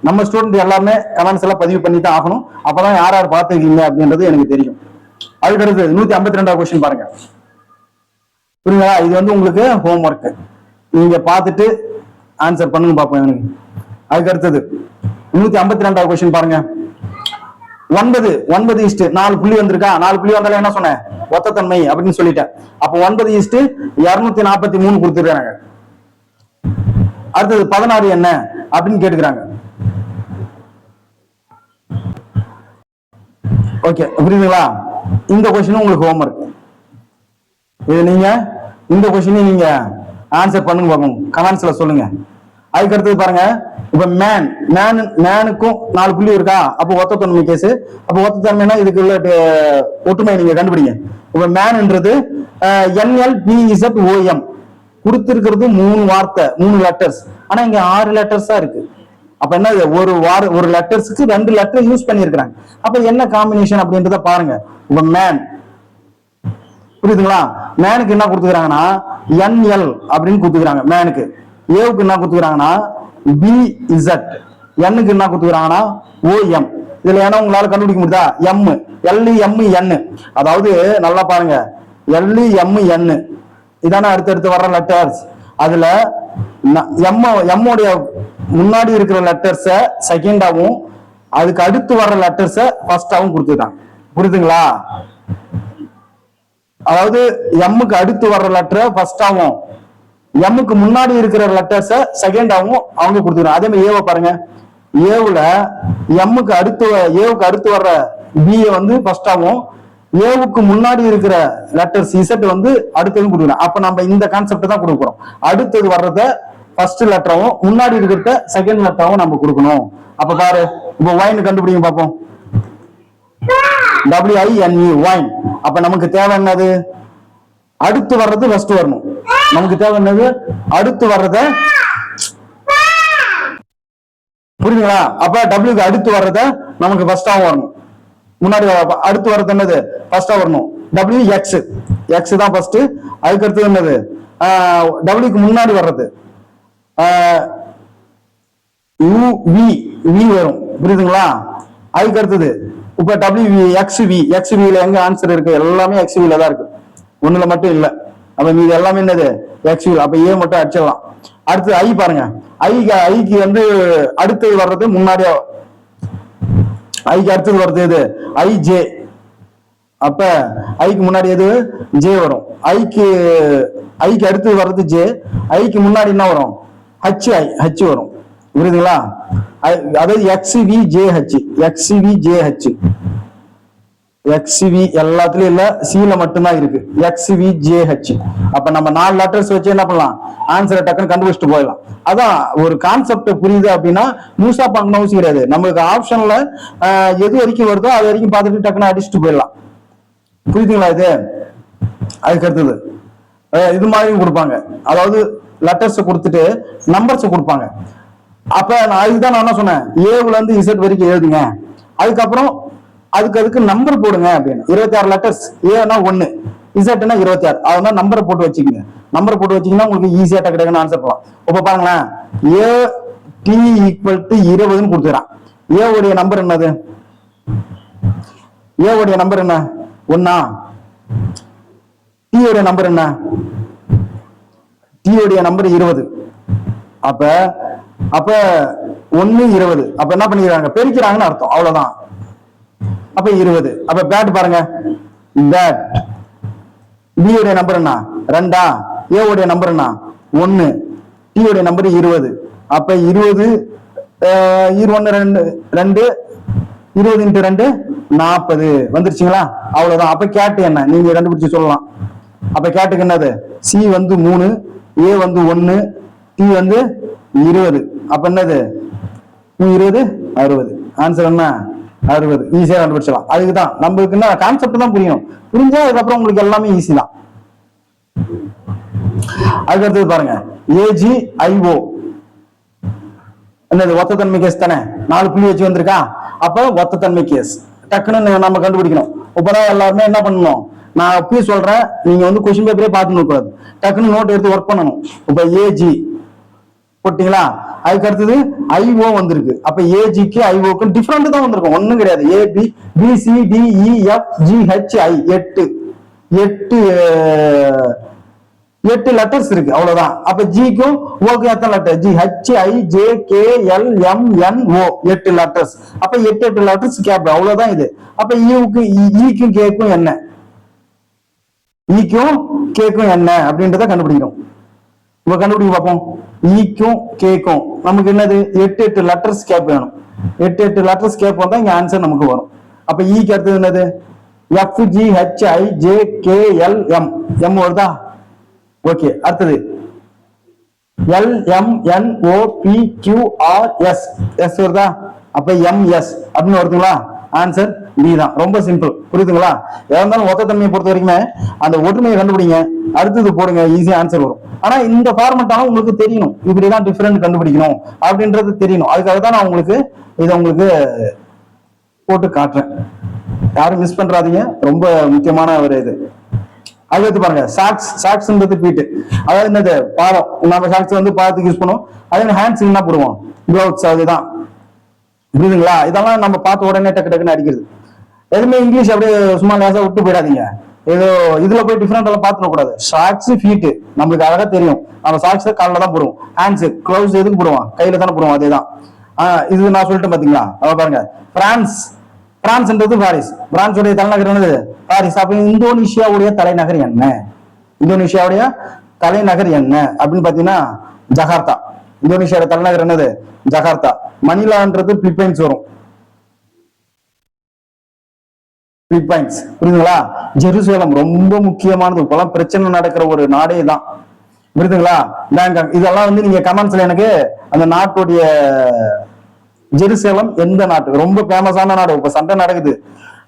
நம்ம ஸ்டூடெண்ட் எல்லாமே கமெண்ட்ஸ் எல்லாம் பதிவு பண்ணி தான் ஆகணும். அப்பதான் யார் யார் பார்த்துருக்கீங்க அப்படின்றது எனக்கு தெரியும். அதுக்கடுத்து 152வது கொஸ்டின் பாருங்க. புரியுங்களா? இது வந்து உங்களுக்கு ஹோம் ஒர்க். நீங்க பார்த்துட்டு ஆன்சர் பண்ணுங்க பார்ப்போம் எனக்கு. அதுக்கு அடுத்தது 152வது கொஸ்டின் பாருங்க. 9:4 புள்ளி வந்திருக்கா? 4 புள்ளி வந்தாலும் என்ன சொன்னேன்? ஒத்த தன்மை அப்படின்னு சொல்லிட்டேன். அப்போ 9:243 கொடுத்துருக்காங்க. அடுத்தது 16 என்ன அப்படின்னு கேட்டுக்கிறாங்க. ஓகே, புரியுதுங்களா? இந்த கொஸ்டின் உங்களுக்கு ஹோம் ஒர்க். இது நீங்க இந்த கொஸ்டினை நீங்க ஆன்சர் பண்ணுங்க பார்ப்போம், கமெண்ட்ஸ்ல சொல்லுங்க. அதுக்கு அடுத்தது பாருங்க, இப்ப மேனுக்கும் 4 புள்ளி இருக்கா? அப்போ ஒத்த தன்மை கேஸ். அப்போ ஒத்த தன்மைனா இதுக்கு உள்ள ஒற்றுமை நீங்க கண்டுபிடிங்க. இப்ப மேன்ன்றது NLPZOM கொடுத்திருக்கிறது 3 வார்த்தை, 3 லெட்டர்ஸ். ஆனா இங்க 6 லெட்டர்ஸா இருக்கு. அப்ப என்ன, ஒரு லெட்டர்ஸ்க்கு 2 லெட்டர் யூஸ் பண்ணிருக்காங்க. அப்ப என்ன காம்பினேஷன் அப்படின்றத பாருங்க. இப்ப மேன், புரியுதுங்களா? மேனுக்கு என்ன கொடுத்துக்கிறாங்கன்னா NL அப்படின்னு கொடுத்துக்கிறாங்க. மேனுக்கு. ஏவுக்கு என்ன கொடுத்துக்கிறாங்கன்னா BZ, Nக்கு என்ன கொடுத்துக்கிறாங்கன்னா OM. இதுல ஏன்னா உங்களால கண்டுபிடிக்க முடியுதா? LEMN. அதாவது நல்லா பாருங்க, LEMN இதான அடுத்தடுத்து வர்ற லெட்டர்ஸ். அதுல M உடைய முன்னாடி இருக்கிற லெட்டர்ஸ செகண்டாவும் அதுக்கு அடுத்து வர்ற லெட்டர்ஸ ஃபர்ஸ்டாவும் கொடுத்துட்டாங்க. புரியுதுங்களா? அதாவது எம்முக்கு அடுத்து வர்ற லெட்டரை ஃபர்ஸ்டாவும் எம்முக்கு முன்னாடி இருக்கிற லெட்டர்ஸ செகண்டாவும் அவங்க கொடுத்துக்கிறாங்க. அதே மாதிரி ஏவை பாருங்க. ஏவுல ஏவுக்கு அடுத்து வர்ற பிஏ வந்து ஃபர்ஸ்டாவும் ஏவுக்கு முன்னாடி இருக்கிற லெட்டர்ஸ் இசட் வந்து அடுத்ததும் கொடுக்குறோம். அப்ப நம்ம இந்த கான்செப்ட் தான் கொடுக்குறோம். அடுத்தது வர்றத ஃபர்ஸ்ட் லெட்டராவும் முன்னாடி இருக்கிறத செகண்ட் லெட்டராவும் நம்ம கொடுக்கணும். அப்ப பாரு, இப்ப வைன் கண்டுபிடிங்க பார்ப்போம். WINE wine. அப்ப நமக்கு தேவை என்னது? அடுத்து வர்றது ஃபர்ஸ்ட் வரணும். நமக்கு தேவை என்னது? அடுத்து வர்றத, புரியுதுங்களா? அப்ப டபிள்யூக்கு அடுத்து வர்றத நமக்கு ஃபர்ஸ்டாவும் வரணும். முன்னாடி அடுத்து வர்றது என்னது? ஃபர்ஸ்டா வரணும். WX தான் ஃபர்ஸ்ட். அதுக்கு அடுத்தது என்னது? டபிள்யூக்கு முன்னாடி வர்றது UV வரும். புரியுதுங்களா? அதுக்கு அடுத்தது இப்ப XV எங்க ஆன்சர் இருக்கு? எல்லாமே XV தான் இருக்கு, ஒண்ணுல மட்டும் இல்ல. அப்ப மீது எல்லாமே என்னது? XV. அப்ப ஏ மட்டும் அடிச்சிடலாம். அடுத்து ஐ பாருங்க. ஐக்கு வந்து அடுத்தது வர்றது முன்னாடியே, ஐக்கு அடுத்தது வருது எது? IJ. அப்ப ஐக்கு முன்னாடி எது? ஜே வரும். ஐக்கு அடுத்தது வர்றது ஜே. ஐக்கு முன்னாடி என்ன வரும்? ஹச் வரும். புரியுதுங்களா? அதாவது XVJH எல்லாத்துலயும் இல்ல, சில மட்டும்தான் இருக்கு. XVJH. அப்ப நம்ம 4 லெட்டர்ஸ் வச்சு என்ன பண்ணலாம்? ஆன்சரை டக்குன்னு கண்டுபிடிச்சிட்டு போயிடலாம். அதான் ஒரு கான்செப்ட் புரியுது அப்படின்னா முழுசா பார்க்கணும் அவசியம் கிடையாது. நமக்கு ஆப்ஷன்ல எது வரைக்கும் வருதோ அது வரைக்கும் பார்த்துட்டு டக்குன்னு அடிச்சுட்டு போயிடலாம். புரியுதுங்களா? இது அதுக்கு அடுத்தது இது மாதிரியும் கொடுப்பாங்க. அதாவது லெட்டர்ஸ் கொடுத்துட்டு நம்பர்ஸ் கொடுப்பாங்க. அப்ப அதுதான் நான் என்ன சொன்னேன், ஏவுல இருந்து இசட் வரைக்கும் எழுதுங்க, அதுக்கப்புறம் அதுக்கு நம்பர் போடுங்க அப்படின்னு. 26 லெட்டர்ஸ். ஏன்னா 1, இசட்னா 26. அதனால நம்பரை போட்டு வச்சுக்கோங்க. நம்பர் போட்டு வச்சீங்கன்னா உங்களுக்கு ஈஸியா டக்கு ஆன்சர் பண்ணலாம். இப்ப பாருங்களேன், AT = 20 கொடுத்துறான். ஏவுடைய நம்பர் என்னது? ஏவுடைய நம்பர் என்ன? 1. T உடைய நம்பர் என்ன? T உடைய நம்பர் 20. அப்ப 1 20. அப்ப என்ன பண்ணிக்கிறாங்க? பெருக்கிறாங்கன்னு அர்த்தம், அவ்வளவுதான். அப்ப 20. அப்ப பேட் பாருங்க, பேட். B உடைய நம்பர் என்ன? 2. A உடைய நம்பர் என்ன? 1. T உடைய நம்பர் 20. அப்ப 20 2 20 × 2 40 வந்துருச்சுங்களா? அவ்வளவுதான். அப்ப கேட் என்ன நீங்க கண்டுபிடிச்சு சொல்லலாம். அப்ப கேட்டுக்கு என்னது? C வந்து 3, A வந்து 1, T வந்து 20. அப்ப என்னது? 20 60. ஆன்சர் என்ன? 60 ஈஸியா கண்டுபிடிச்சலாம். அதுக்குதான் நம்மளுக்கு என்ன கான்செப்ட் தான் புரியும். புரிஞ்சா அதுக்கப்புறம் உங்களுக்கு எல்லாமே ஈஸி தான். அதுக்கு அடுத்தது பாருங்க, AGIO என்னது ஒத்தத்தன்மை கேஸ் தானே, 4 புள்ளி வச்சு வந்திருக்கா. அப்ப ஒத்தத்தன்மை கேஸ் டக்குன்னு நம்ம கண்டுபிடிக்கணும். இப்பதான் எல்லாருமே என்ன பண்ணணும், நான் அப்பயும் சொல்றேன், நீங்க வந்து கொஸ்டின் பேப்பரே பார்த்து கூடாது, டக்குன்னு நோட் எடுத்து ஒர்க் பண்ணணும். இப்ப ஏஜி போட்டீங்களா, அதுக்கு அடுத்தது ஐஓ வந்திருக்கு. அப்ப ஏஜிக்கு ஐஓக்கு டிஃபரெண்ட் தான் வந்திருக்கும், ஒண்ணும் கிடையாது. ஏபி BCDEFGHI 8 லெட்டர்ஸ் இருக்கு, அவ்வளவுதான். அப்ப ஜிக்கும் ஓக்கு எத்தனை லெட்டர், GHIJKLMNO 8 லெட்டர்ஸ். அப்ப 8 லெட்டர்ஸ் கேப், அவ்வளவுதான் இது. அப்ப ஈக்கும் கேக்கும் என்ன, ஈக்கும் கேக்கும் என்ன அப்படின்றத கண்டுபிடிக்கணும். இப்ப கண்டுபிடிக்க பார்ப்போம். ஈக்கும் கேக்கும் நமக்கு என்னது, 8 லெட்டர்ஸ் கேப் வேணும். 8 லெட்டர்ஸ் கேப் வந்தா இங்க ஆன்சர் நமக்கு வரும். அப்ப ஈக்கு அடுத்தது என்னது, FGHIJKLM எம் வருதா, ஓகே. அடுத்தது LMNOPQRS எஸ் வருதா, அப்ப MS அப்படின்னு வருதுங்களா, ஆன்சர் பி தான். ரொம்ப சிம்பிள், புரியுதுங்களா. எதா இருந்தாலும் ஒத்தத்தன்மையை பொறுத்த வரைக்குமே அந்த ஒற்றுமையை கண்டுபிடிங்க, அடுத்தது போடுங்க, ஈஸியா ஆன்சர் வரும். ஆனா இந்த ஃபார்மெட்டாலும் உங்களுக்கு தெரியணும், இப்படிதான் டிஃபரெண்ட் கண்டுபிடிக்கணும் அப்படின்றது தெரியணும். அதுக்காக தான் நான் உங்களுக்கு இதை உங்களுக்கு போட்டு காட்டுறேன். யாரும் மிஸ் பண்றாதீங்க, ரொம்ப முக்கியமான ஒரு இது. அடுத்து பாருங்க, சாக்ஸ்ன்றது பீட்டு, அதாவது என்னது பாதம். நம்ம சாக்ஸ் வந்து பாதத்துக்கு யூஸ் பண்ணுவோம். அதே ஹேண்ட்ஸ் என்ன போடுவோம், கிளவுஸ், அதுதான். புரியுதுங்களா. இதெல்லாம் நம்ம பார்த்த உடனே டக்கு டக்குன்னு அடிக்கிறது. எதுவுமே இங்கிலீஷ் அப்படியே சும்மா லேசா விட்டு போயிடாதீங்க. ஏதோ இதுல போய் டிஃபரெண்ட் எல்லாம் பார்த்துட கூடாது. சாக்ஸ் ஃபீட்டு நம்மளுக்கு அழகா தெரியும். நம்ம சாக்ஸ் காலில் தான் போடுவோம். ஹேண்ட்ஸ் கிளவுஸ் எதுக்கு போடுவோம், கையில தானே போடுவோம். அதேதான். இது நான் சொல்லிட்டேன் பாத்தீங்களா. அவ பாருங்க, பிரான்ஸ்ன்றது பாரிஸ். பிரான்ஸுடைய தலைநகர் என்னது, பாரிஸ். அப்ப இந்தோனேஷியாவுடைய தலைநகர் என்ன, இந்தோனேஷியாவுடைய தலைநகர் என்ன அப்படின்னு பாத்தீங்கன்னா ஜகார்த்தா. இந்தோனேஷியாவோட தலைநகர் என்னது, ஜகார்த்தா. மணிலான்றது பிலிப்பைன்ஸ் வரும், பிலிப்பைன்ஸ். புரியுதுங்களா. ஜெருசலம் ரொம்ப முக்கியமானது, இப்பெல்லாம் பிரச்சனை நடக்கிற ஒரு நாடே தான். புரியுதுங்களா. பேங்காக், இதெல்லாம் வந்து நீங்க கமெண்ட்ஸ்ல எனக்கு அந்த நாட்டுடைய ஜெருசலம் எந்த நாட்டு, ரொம்ப ஃபேமஸான நாடு, இப்ப சண்டை நடக்குது,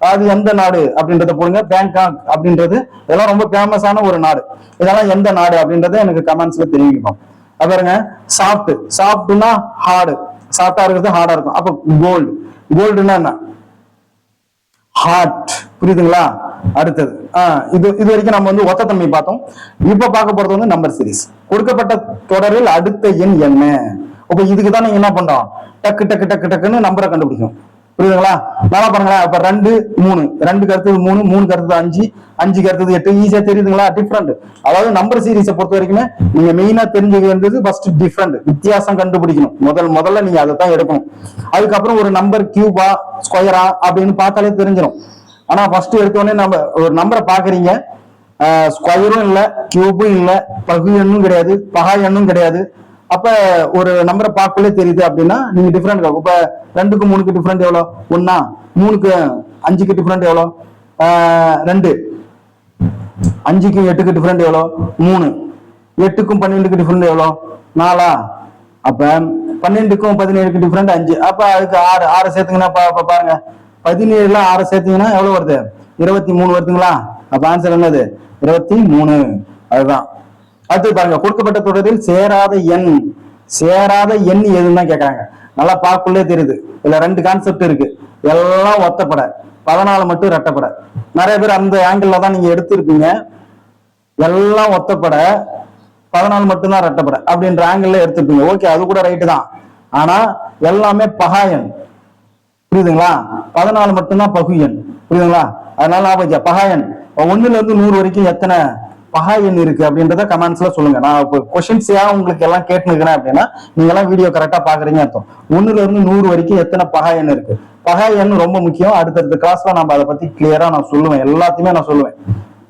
அது எந்த நாடு அப்படின்றத போடுங்க. பேங்காக் அப்படின்றது இதெல்லாம் ரொம்ப ஃபேமஸான ஒரு நாடு. இதெல்லாம் எந்த நாடு அப்படின்றத எனக்கு கமெண்ட்ஸ்ல தெரிவிக்கும். பாருங்க, சாஃப்ட்னா ஹார்டு, சாஃப்டா இருக்கிறது ஹார்டா இருக்கும். அப்ப கோல்டுன்னா என்ன, ஹார்ட். புரியுதுங்களா. அடுத்தது இது வரைக்கும் நம்ம வந்து ஒத்தத்தன்மை பார்த்தோம். இப்ப பார்க்க போறது வந்து நம்பர் சீரிஸ். கொடுக்கப்பட்ட தொடரில் அடுத்த எண் என்ன. இப்ப இதுக்குதான் நீங்க என்ன பண்றோம், டக்கு டக்கு டக்கு டக்குன்னு நம்பரை கண்டுபிடிக்கும். புரியுதுங்களா. நல்லா பாருங்களா. இப்ப 2 3, 2க்கு அடுத்தது 3, 3க்கு அடுத்தது 5, 5க்கு அடுத்தது 8. ஈஸியா தெரியுதுங்களா டிஃபரெண்ட். அதாவது நம்பர் சீரிஸை பொறுத்த வரைக்குமே நீங்க மெயினா தெரிஞ்சுக்க வேண்டியது ஃபர்ஸ்ட் டிஃபரெண்ட், வித்தியாசம் கண்டுபிடிக்கணும். முதல்ல நீங்க அதை தான் எடுக்கணும். அதுக்கப்புறம் ஒரு நம்பர் கியூபா ஸ்கொயரா அப்படின்னு பார்த்தாலே தெரிஞ்சிடும். ஆனா ஃபர்ஸ்ட் எடுத்தோடனே நம்ம ஒரு நம்பரை பாக்குறீங்க, ஸ்கொயரும் இல்ல, கியூபும் இல்ல, பகு எண்ணும் கிடையாது, பகா எண்ணும் கிடையாது. அப்ப ஒரு நம்பரை பார்க்கலே தெரியுது அப்படின்னா நீங்க டிஃபரெண்ட். இப்ப 2க்கு 3க்கு டிஃபரெண்ட் எவ்வளோ, 1. 3க்கு 5க்கு டிஃபரெண்ட் எவ்வளோ, 2. 5க்கு 8க்கு டிஃபரெண்ட் எவ்வளோ, 3. 8க்கும் 12க்கு டிஃபரெண்ட் எவ்வளோ, 4. அப்ப 12க்கும் 17க்கு டிஃபரெண்ட் 5. அப்ப அதுக்கு 6 சேர்த்துங்கன்னா பாருங்க, 17ல 6 சேர்த்தீங்கன்னா எவ்வளவு வருது, 23 வருதுங்களா. அப்ப ஆன்சர் என்னது, 23. அதுதான். அடுத்து பாருங்க, கொடுக்கப்பட்ட தொடரில் சேராத எண் எதுன்னு தான் கேட்கறாங்க. நல்லா பார்க்கலே தெரியுது. இதுல 2 கான்செப்ட் இருக்கு. எல்லாம் ஒத்தப்பட, 14 மட்டும் ரெட்டப்பட. நிறைய பேர் அந்த ஆங்கிள் தான் நீங்க எடுத்திருப்பீங்க. எல்லாம் ஒத்தப்பட, 14 மட்டும்தான் ரெட்டப்பட அப்படின்ற ஆங்கிள் எடுத்திருப்பீங்க. ஓகே, அது கூட ரைட்டு தான். ஆனா எல்லாமே பகாயன். புரியுதுங்களா. 14 மட்டும்தான் பகு எண். புரியுதுங்களா. அதனால பகாயன் 1ல இருந்து 100 வரைக்கும் எத்தனை பகா எண் இருக்கு அப்படின்றத கமெண்ட்ஸ்ல சொல்லுங்க. நான் இப்போ கொஸ்டின்ஸ் உங்களுக்கு எல்லாம் கேட்டுக்கிறேன் அப்படின்னா நீங்க எல்லாம் வீடியோ கரெக்டா பாக்குறீங்க அர்த்தம். 1ல இருந்து 100 வரைக்கும் எத்தனை பகா எண் இருக்கு. பகா எண் ரொம்ப முக்கியம். அடுத்தடுத்த கிளாஸ்ல நம்ம அதை பத்தி கிளியரா நான் சொல்லுவேன், எல்லாத்தையுமே நான் சொல்லுவேன்.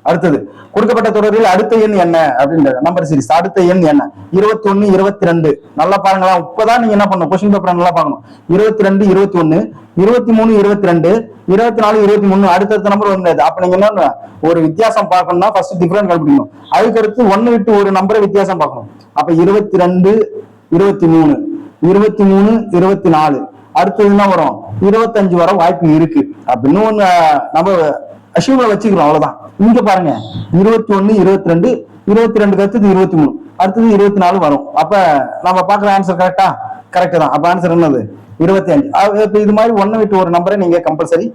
அடுத்தது, கொடுக்கப்பட்ட தொடரில் அடுத்த எண் என்ன அப்படின்ற நம்பர் சீரிஸ். அடுத்த எண் என்ன, 21 22. நல்லா பாருங்களா. இப்பதான் நீங்க என்ன பண்ணணும், கொஸ்டின் பேப்பர் நல்லா பார்க்கணும். 22 21, 23 22, 24 23. அடுத்தடுத்த நம்பர் வந்தது. அப்ப நீங்க என்ன ஒரு வித்தியாசம் பார்க்கணும்னா ஃபர்ஸ்ட் டிஃபரெண்ட் கண்டுபிடிக்கணும். அதுக்கடுத்து 1 விட்டு ஒரு நம்பரை வித்தியாசம் பார்க்கணும். அப்ப 22 23, 23 24. அடுத்தது என்ன வரும் 25 வர வாய்ப்பு இருக்கு அப்படின்னு ஒண்ணு நம்ம அஷ்யூம்ல வச்சுக்கிறோம், அவ்வளவுதான். இங்க பாருங்க 21, 22, 22க்கு அடுத்தது 23, அடுத்தது 24 வரும். அப்ப நம்ம பாக்குற ஆன்சர் கரெக்டா? கரெக்ட் தான். அப்ப ஆன்சர் என்னது 25. இது மாதிரி ஒன்ன விட்டு ஒரு நம்பரை நீங்க கம்பல்சரி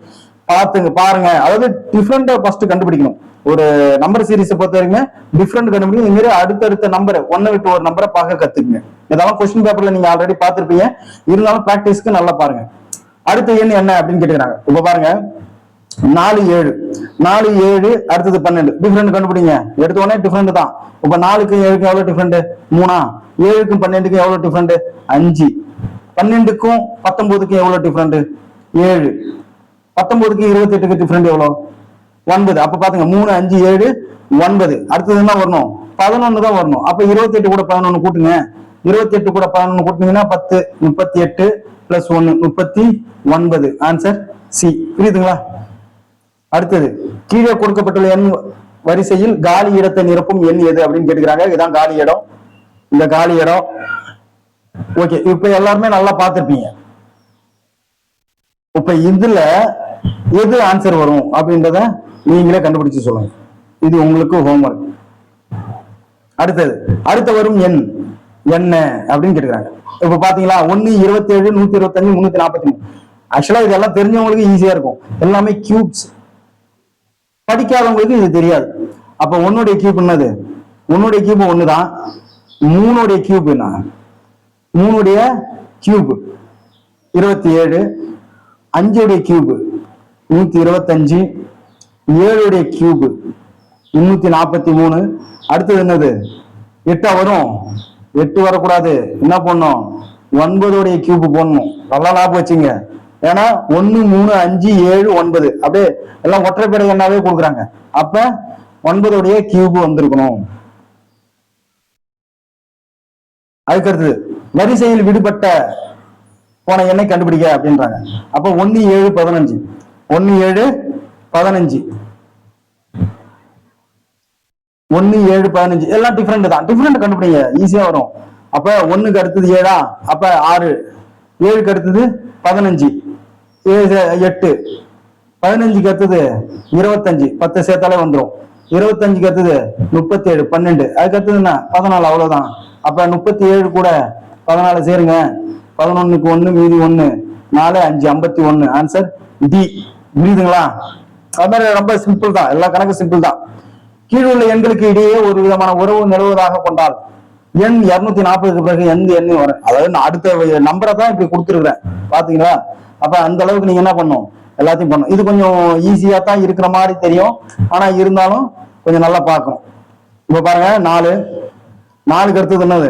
பாருங்க. அதாவது டிஃபரெண்ட் ஃபர்ஸ்ட் கண்டுபிடிக்கணும். ஒரு நம்பர் சீரிஸை பொறுத்த வரைக்கும் டிஃபரெண்ட் கண்டுபிடிக்கும். இந்த மாதிரி அடுத்தடுத்த நம்பர் ஒன்ன விட்டு ஒரு நம்பரை பார்க்க கத்துக்குங்க. இதெல்லாம் கொஸ்டின் பேப்பர்ல நீங்க ஆல்ரெடி பார்த்திருப்பீங்க, இருந்தாலும் பிராக்டிஸ்க்கு நல்லா பாருங்க. அடுத்த எண் என்ன அப்படின்னு கேட்டுக்கிறாங்க. இப்ப பாருங்க 4 7, 4 7, அடுத்தது 12. டிஃபரெண்ட் கண்டுபிடிங்க. எடுத்த உடனே டிஃபரெண்ட் தான். இப்ப 4க்கும் 7க்கும் எவ்வளவு டிஃபரெண்ட்? 3. 7க்கும் 12க்கும் எவ்வளவு டிஃபரெண்ட்? 5. 12க்கும் 19க்கும் எவ்வளவு டிஃபரெண்ட்? 7. 19க்கும் 28க்கு டிஃபரெண்ட் எவ்வளவு? 9. அப்ப பாத்துங்க 3 5 7 9. அடுத்தது என்ன வரணும்? 11 தான் வரணும். அப்ப 28 கூட 11 கூட்டுங்க. 28 கூட 11 கூட்டினீங்கன்னா 10, 38 பிளஸ் 1 39. Answer C. புரியுதுங்களா? அடுத்தது கீழே கொடுக்கப்பட்டுள்ள எண் வரிசையில் காலி இடத்தை நிரப்பும் எண் எது அப்படின்னு கேட்டுக்கிறாங்க. இதுதான் காலி இடம். இந்த காலி இடம் ஓகே. இப்ப எல்லாருமே நல்லா பார்த்திருப்பீங்க. இப்ப இதுல எது ஆன்சர் வரும் அப்படின்றத நீங்களே கண்டுபிடிச்சு சொல்லுங்க. இது உங்களுக்கு ஹோம்ஒர்க். அடுத்தது அடுத்த வரும் எண் என்ன அப்படின்னு கேட்டுக்கிறாங்க. இப்ப பாத்தீங்களா 1 27 125 343. ஆக்சுவலா இதெல்லாம் தெரிஞ்சவங்களுக்கு ஈஸியா இருக்கும். எல்லாமே கியூப்ஸ். படிக்காதவங்களுக்கு இது தெரியாது. அப்ப 1உடைய கியூப் என்னது? 1உடைய கியூப் 1 தான். 3உடைய கியூப் என்ன? 3உடைய கியூப் 27, 5உடைய கியூப் 125, 7உடைய கியூப் 343. அடுத்தது என்னது? 8 வரும். 8 வரக்கூடாது. என்ன பண்ணும்? 9உடைய கியூப் போடணும். நல்லா லாபம் வச்சுங்க. ஏன்னா 1 3 5 7 9 அப்படியே எல்லாம் ஒற்றைப்படை எண்ணாவே கொடுக்குறாங்க. அப்ப 9உடைய கியூப் வந்திருக்கணும். அதுக்கடுத்து வரிசையில் விடுபட்ட போன எண்ணை கண்டுபிடிக்க அப்படின்றாங்க. அப்ப 1 7 15, 1 7 15, 1 7 15 எல்லாம் டிஃபரெண்ட் தான். டிஃபரெண்ட் கண்டுபிடிங்க, ஈஸியா வரும். அப்ப 1க்கு அடுத்தது 7, அப்ப 6, 7க்கு அடுத்தது 15, 8, 15க்கு அடுத்தது 25, 10 சேர்த்தாலே வந்துடும். 25க்கு அடுத்தது 37, 12, அதுக்கு அடுத்தது என்ன? 14. அவ்வளவுதான். அப்ப 37 கூட 14 சேருங்க. 11க்கு 1 மீதி 1, 4 5 51. Answer D. புரியுதுங்களா? அது மாதிரி ரொம்ப சிம்பிள் தான். எல்லா கணக்கு சிம்பிள் தான். கீழுள்ள எண்களுக்கு இடையே ஒரு விதமான உறவு நிலவுவதாக கொண்டால் எண் 240க்கு பிறகு எந்த எண்ணு வரும்? அதாவது அடுத்த நம்பரை தான் இப்படி கொடுத்துருக்குறேன், பாத்தீங்களா? அப்ப அந்த அளவுக்கு நீங்க என்ன பண்ணும்? எல்லாத்தையும் பண்ணும். இது கொஞ்சம் ஈஸியா தான் இருக்கிற மாதிரி தெரியும், ஆனா இருந்தாலும் கொஞ்சம் நல்லா பார்க்கணும். இப்ப பாருங்க 4, 4க்கு அடுத்தது என்னது?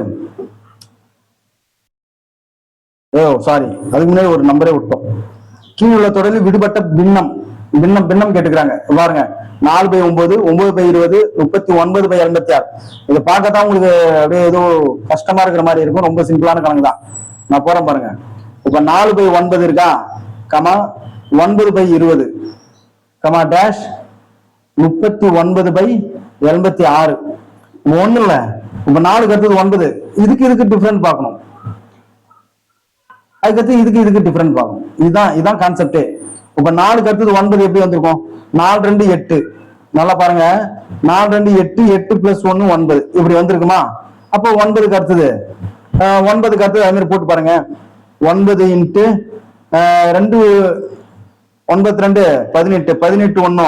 சாரி, அதுக்கு முன்னாடி ஒரு நம்பரே விட்டோம். கீழுள்ள தொடரில் விடுபட்ட பின்னம் பின்னம் கேட்டுக்கிறாங்க. பாருங்க 4/9, 9/20, 39/86. இதை பார்க்கத்தான் உங்களுக்கு அப்படியே ஏதோ கஷ்டமா இருக்கிற மாதிரி இருக்கும். ரொம்ப சிம்பிளான கணக்கு தான். நான் போறேன் பாருங்க. இப்ப 4/9 இருக்கா, கமா 9/20, கமா டேஷ் 39/86. ஒண்ணு இல்ல. இப்ப 4க்கு அடுத்தது 9. இதுக்கு டிஃபரெண்ட் பார்க்கணும். அதுக்கடுத்து இதுக்கு டிஃபரெண்ட் பார்க்கணும். இதுதான் கான்செப்டே. இப்ப 4க்கு அடுத்தது 9 எப்படி வந்திருக்கும்? 4 2 8. நல்லா பாருங்க. 4 2 8, 8 + 1 9 இப்படி வந்திருக்குமா? அப்போ 9க்கு அடுத்தது 9க்கு அடுத்தது அது மாதிரி போட்டு பாருங்க. 9 × 2 92 18, 18 1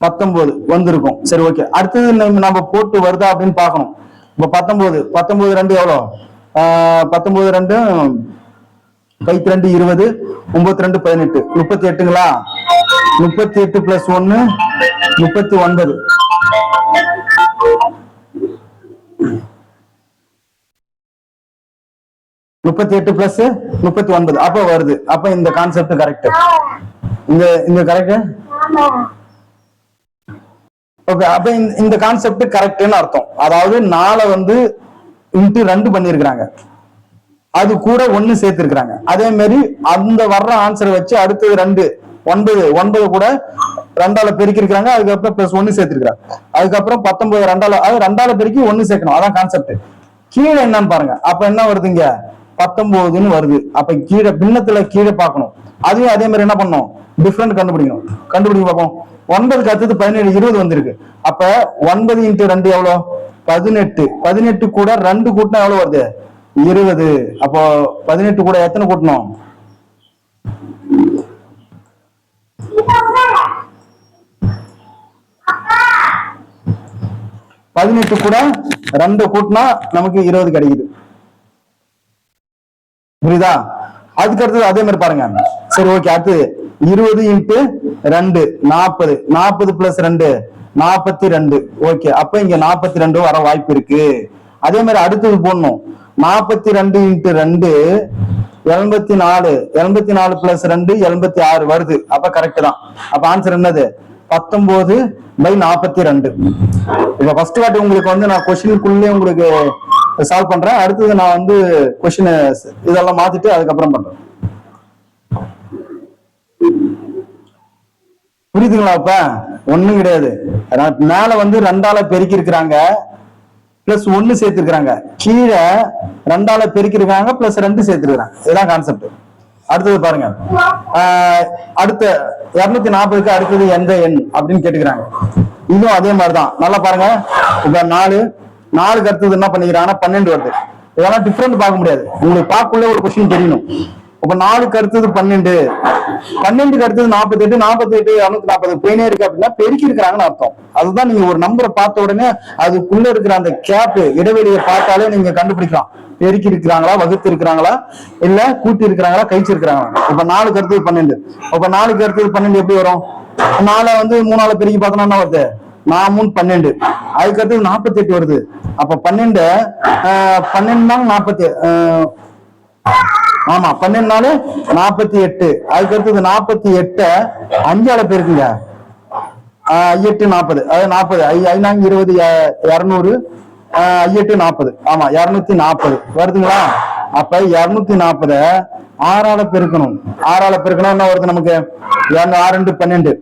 19 வந்திருக்கும். சரி, ஓகே. அடுத்தது நம்ம போட்டு வருதா அப்படின்னு பார்க்கணும். இப்ப 19 2 எவ்வளோ? 19 2 22 20, 92 18, 38ங்களா? 38 + 1 39. 38 + 39 அப்ப வருது. அப்ப இந்த கான்செப்ட் கரெக்ட். இந்த கரெக்ட். ஓகே. அப்ப இந்த கான்செப்ட் கரெக்ட்னு அர்த்தம். அதாவது 4 வந்து × 2 பண்ணிருக்கிறாங்க, அது கூட 1 சேர்த்திருக்கிறாங்க. அதே மாதிரி அந்த வர்ற ஆன்சரை வச்சு அடுத்தது 2 9 கூட 2ஆல பெருக்கி இருக்காங்க. அதுக்கப்புறம் +1 சேர்த்திருக்காங்க. அதுக்கப்புறம் 19 2ஆல பெருக்கி 1 சேர்க்கணும். அதான் கான்செப்ட். கீழே என்னன்னு பாருங்க. அப்ப என்ன வருதுங்க? 19ன்னு வருது. அப்ப கீழே பின்னத்துல கீழே பார்க்கணும். அதையும் அதே மாதிரி என்ன பண்ணணும், டிஃபரெண்ட் கண்டுபிடிக்கணும். கண்டுபிடிக்க பார்ப்போம். 9க்கு அடுத்தது 17, 20 வந்திருக்கு. அப்ப 9 × 2 எவ்வளோ, 18. 18 கூட 2 கூட்டினா எவ்வளவு வருது, 20. அப்போ 18 கூட எத்தனை கூட்டணும், 18 கூட 2 கூட்டினா நமக்கு 20 கிடைக்குது. புரியுதா? அதுக்கு அடுத்தது அதே மாதிரி பாருங்க. சரி, ஓகே. அடுத்து 20 × 2 40. 40 + 2 42. ஓகே, அப்ப இங்க 42 வர வாய்ப்பு இருக்கு. அதே மாதிரி அடுத்தது போடணும். 42 × 2 84. 84 + 2 76 வருது. அப்ப கரெக்ட் தான். அப்ப ஆன்சர் என்னது, 19/42. இப்ப ஃபர்ஸ்ட் வாட்டி உங்களுக்கு வந்து நான் கொஸ்டினுக்குள்ளே உங்களுக்கு சால்வ் பண்றேன். அடுத்தது நான் வந்து கொஸ்டின் இதெல்லாம் மாத்திட்டு அதுக்கப்புறம் பண்றேன். புரியுதுங்களா? இப்ப ஒண்ணும் கிடையாது. மேல வந்து 2ஆல பெருக்கி இருக்கிறாங்க, +1 சேர்த்திருக்கிறாங்க. கீழே 2ஆல பெருக்கி இருக்காங்க, +2 சேர்த்திருக்கிறாங்க. இதுதான் கான்செப்ட். அடுத்தது பாருங்க. அடுத்த 240க்கு அடுத்தது எந்த எண் அப்படின்னு கேட்டுக்கிறாங்க. இதுவும் அதே மாதிரிதான். நல்லா பாருங்க. இப்ப 4க்கு அடுத்தது என்ன பண்ணிக்கிறாங்கன்னா 12 வருது. இதெல்லாம் டிஃபரெண்ட் பார்க்க முடியாது. உங்களுக்கு பார்க்கக்குள்ள ஒரு கொஸ்டின் தெரியணும். இப்ப 4க்கு அடுத்தது 12, 12க்கு அடுத்தது 48, 48 240 போயினே இருக்கு அப்படின்னா பெருக்கி இருக்கிறாங்கன்னு அர்த்தம். அதுதான் நீங்க ஒரு நம்பரை பார்த்த உடனே அதுக்குள்ள இருக்கிற அந்த கேப் இடைவெளியை பார்த்தாலே நீங்க கண்டுபிடிக்கலாம். பெருக்கி இருக்கிறாங்களா, வகுத்து இருக்கிறாங்களா, இல்ல கூட்டி இருக்கிறாங்களா, கழிச்சு இருக்கிறாங்களா. இப்ப 4க்கு அடுத்தது 12. இப்ப 4க்கு அடுத்தது 12 எப்படி வரும், 4 வந்து 3ஆல பெருக்கி பார்த்தோம்னா என்ன வருது, 4 3 12. அதுக்கு அடுத்தது 48 வருது. அப்ப 12 40. ஆமா, 12 48. அதுக்கு அடுத்தது 48 5ஆல பெருக்குங்க, 8 40. அதாவது 40 5 20 200 8 40. ஆமா, 240 வருதுங்களா? அப்ப 240 6ஆல பெருக்கணும். 6ஆல பெருக்கணும் என்ன வருது நமக்கு, 6 12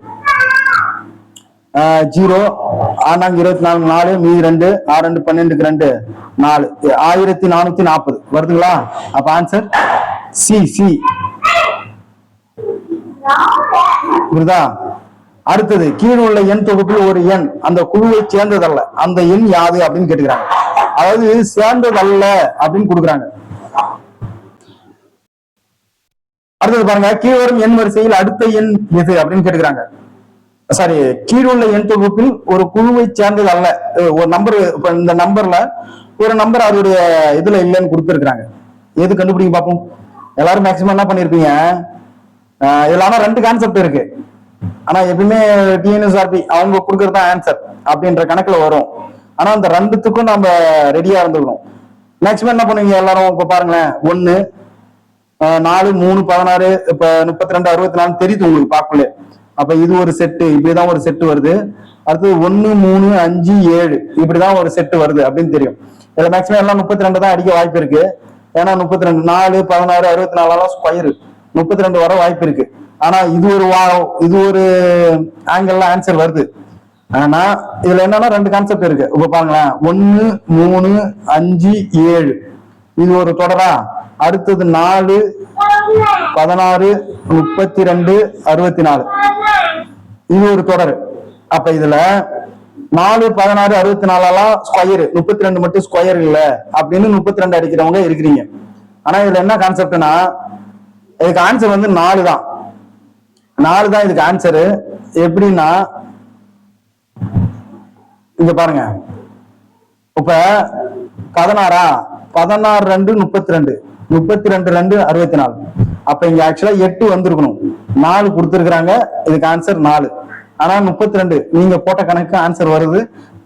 0 6 24 4 மீதி 2 6 12 2 4 1440 வருதுங்களா? அப்ப ஆன்சர் சி. புரியுதா? அடுத்தது கீழே உள்ள எண் தொகுப்பில் ஒரு எண் அந்த குழுவை சேர்ந்ததல்ல, அந்த எண் யாது அப்படின்னு கேட்டுக்கிறாங்க. அதாவது சேர்ந்ததல்ல அப்படின்னு கொடுக்குறாங்க. அடுத்தது பாருங்க, கீழ் வரும் எண் வரிசையில் அடுத்த எண் எது அப்படின்னு கேட்டுக்கிறாங்க. சாரி, கீழுள்ள எண் தொகுப்பில் ஒரு குழுவை சேர்ந்தது அல்ல ஒரு நம்பர். இப்ப இந்த நம்பர்ல ஒரு நம்பர் அதோடைய இதுல இல்லைன்னு கொடுத்துருக்காங்க. எது கண்டுபிடிங்க பார்ப்போம். எல்லாரும் மேக்சிமம் என்ன பண்ணிருப்பீங்க, இதுல ஆனா 2 கான்செப்ட் இருக்கு. ஆனா எப்பயுமே டிஎன்எஸ்ஆர்பி அவங்க கொடுக்கறது தான் ஆன்சர் அப்படின்ற கணக்குல வரும். ஆனா அந்த 2த்துக்கும் நம்ம ரெடியா இருந்துக்கணும். மேக்சிமம் என்ன பண்ணுவீங்க எல்லாரும், இப்ப பாருங்களேன், 1 4 3 16 இப்ப 32 64 தெரியுது உங்களுக்கு பார்க்கல. அப்ப இது ஒரு செட்டு, இப்படிதான் ஒரு செட்டு வருது. அடுத்தது 1 3 5 7 இப்படிதான் ஒரு செட்டு வருது அப்படின்னு தெரியும். இதுல மேக்சிமம் எல்லாம் 32 தான் அடிக்க வாய்ப்பு இருக்கு. ஏன்னா 32 4 16 64 ஸ்கொயர் 32 வர வாய்ப்பு இருக்கு. ஆனா இது ஒரு ஆங்கிள் ஆன்சர் வருது. ஆனா இதுல என்னன்னா 2 கான்செப்ட் இருக்கு. இப்ப பாருங்களேன், 1 3 5 7 இது ஒரு தொடரா. அடுத்தது 4 16 32 64 இது ஒரு தொடர். அப்ப இதுல 4 16 64 ஸ்கொயர், 32 மட்டும் ஸ்கொயர் இல்ல அப்படின்னு 32 அடிக்கிறவங்க இருக்கிறீங்க. ஆனா இதுல என்ன கான்செப்ட்னா, இதுக்கு ஆன்சர் வந்து 4 தான். 4 தான் இதுக்கு ஆன்சரு. எப்படின்னா இங்க பாருங்க, இப்ப 16 2 32 32 2 64. அப்ப இங்க ஆக்சுவலா 8 வந்திருக்கணும், 4 கொடுத்துருக்காங்க. இதுக்கு ஆன்சர் 4. ஆனா 32 நீங்க போட்ட கணக்கு ஆன்சர் வருது.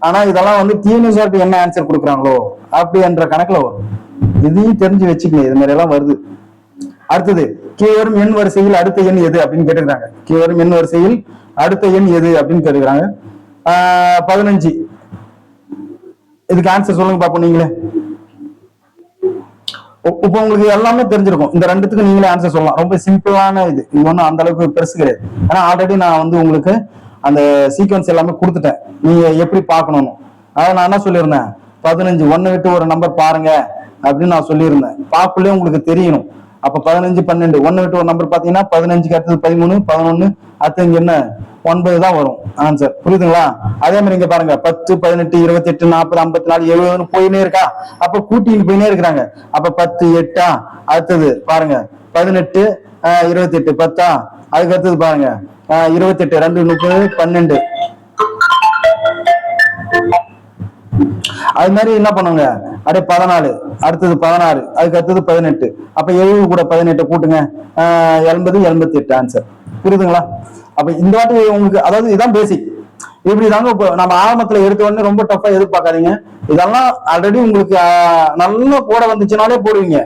ஆனா இதெல்லாம் வந்து டிஎன்எஸ்ஆர்பி என்ன ஆன்சர் கொடுக்குறாங்களோ அப்படின்ற கணக்குல வரும். இதையும் தெரிஞ்சு வச்சுக்கங்க, இது மாதிரி எல்லாம் வருது. அடுத்தது கீழ்வரும் எண் வரிசையில் அடுத்த எண் எது அப்படின்னு கேட்டுக்கிறாங்க. கீழ்வரும் எண் வரிசையில் அடுத்த எண் எது அப்படின்னு கேட்டுக்கிறாங்க. 15. இதுக்கு ஆன்சர் சொல்லுங்க பாப்போம் நீங்களே. இப்ப உங்களுக்கு எல்லாமே தெரிஞ்சிருக்கும். இந்த 2த்துக்கு நீங்களே ஆன்சர் சொல்லலாம். ரொம்ப சிம்பிளான இது ஒன்றும் அந்த அளவுக்கு பெருசு கிடையாது. ஏன்னா ஆல்ரெடி நான் வந்து உங்களுக்கு அந்த சீக்வன்ஸ் எல்லாமே கொடுத்துட்டேன், நீங்க எப்படி பார்க்கணும்னு. அதாவது நான் என்ன சொல்லியிருந்தேன், 15 1 விட்டு ஒரு நம்பர் பாருங்க, அப்படின்னு நான் சொல்லியிருந்தேன். பாக்குள்ளே உங்களுக்கு தெரியணும். அப்ப 15 12 ஒன்னு விட்டு ஒரு நம்பர் பாத்தீங்கன்னா 15க்கு அடுத்தது 13 11 அடுத்து இங்க என்ன 9 தான் வரும் ஆன்சர். புரியுதுங்களா? அதே மாதிரி இங்க பாருங்க 10 18 28 40 54 70 போயினே இருக்கா. அப்ப கூட்டின்னு போயினே இருக்கிறாங்க. அப்ப 10 8 அடுத்தது பாருங்க 18 28 10 அதுக்கு அடுத்தது பாருங்க 28 2 30 12 அது மாதிரி என்ன பண்ணுங்க அப்படியே 14 அடுத்தது 16 அதுக்கு அடுத்தது 18 அப்ப 70 கூட 18 கூட்டுங்க 80 88 ஆன்சர். புரியுதுங்களா? அப்ப இந்த வாட்டி உங்களுக்கு அதாவது இதான் பேசிக். இப்படி தாங்க நம்ம ஆரம்பத்துல எடுத்த உடனே ரொம்ப டஃபா எதிர்பார்க்காதீங்க. இதெல்லாம் ஆல்ரெடி உங்களுக்கு நல்லா போட வந்துச்சுனாலே போடுவீங்க.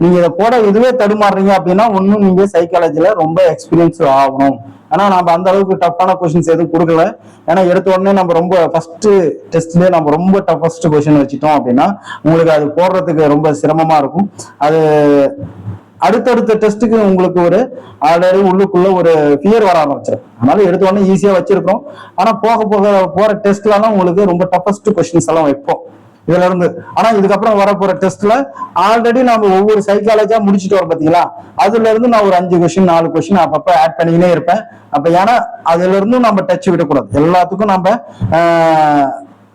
நீங்க இதை போட இதுவே தடுமாறுறீங்க அப்படின்னா ஒன்னும் நீங்க சைக்காலஜில ரொம்ப எக்ஸ்பீரியன்ஸ் ஆகணும். ஆனா நம்ம அந்த அளவுக்கு டஃப்பான கொஸ்டின்ஸ் எதுவும் கொடுக்கல. ஏன்னா எடுத்த உடனே நம்ம ரொம்ப ஃபர்ஸ்ட் டெஸ்ட்லயே நம்ம ரொம்ப டஃபஸ்ட் கொஸ்டின் வச்சுட்டோம் அப்படின்னா உங்களுக்கு அது போடுறதுக்கு ரொம்ப சிரமமா இருக்கும். அது அடுத்தடுத்த டெஸ்ட்டுக்கு உங்களுக்கு ஒரு ஆல்ரெடி உள்ளுக்குள்ள ஒரு ஃபியர் வர ஆரம்பிச்சிடும். அதனால எடுத்த உடனே ஈஸியா வச்சிருக்கோம். ஆனா போக போக போற டெஸ்ட்லாம் உங்களுக்கு ரொம்ப டஃபஸ்ட் கொஸ்டின்ஸ் எல்லாம் வைப்போம் இதுல இருந்து. ஆனா இதுக்கப்புறம் வர போற டெஸ்ட்ல ஆல்ரெடி நம்ம ஒவ்வொரு சைக்காலஜியா முடிச்சுட்டு வரோம் பாத்தீங்களா, அதுல இருந்து நான் ஒரு 5 கொஸ்டின் 4 கொஸ்டின் அப்பப்ப ஆட் பண்ணிக்கினே இருப்பேன். அப்ப ஏன்னா அதுல இருந்தும் நம்ம டச் விடக்கூடாது. எல்லாத்துக்கும் நம்ம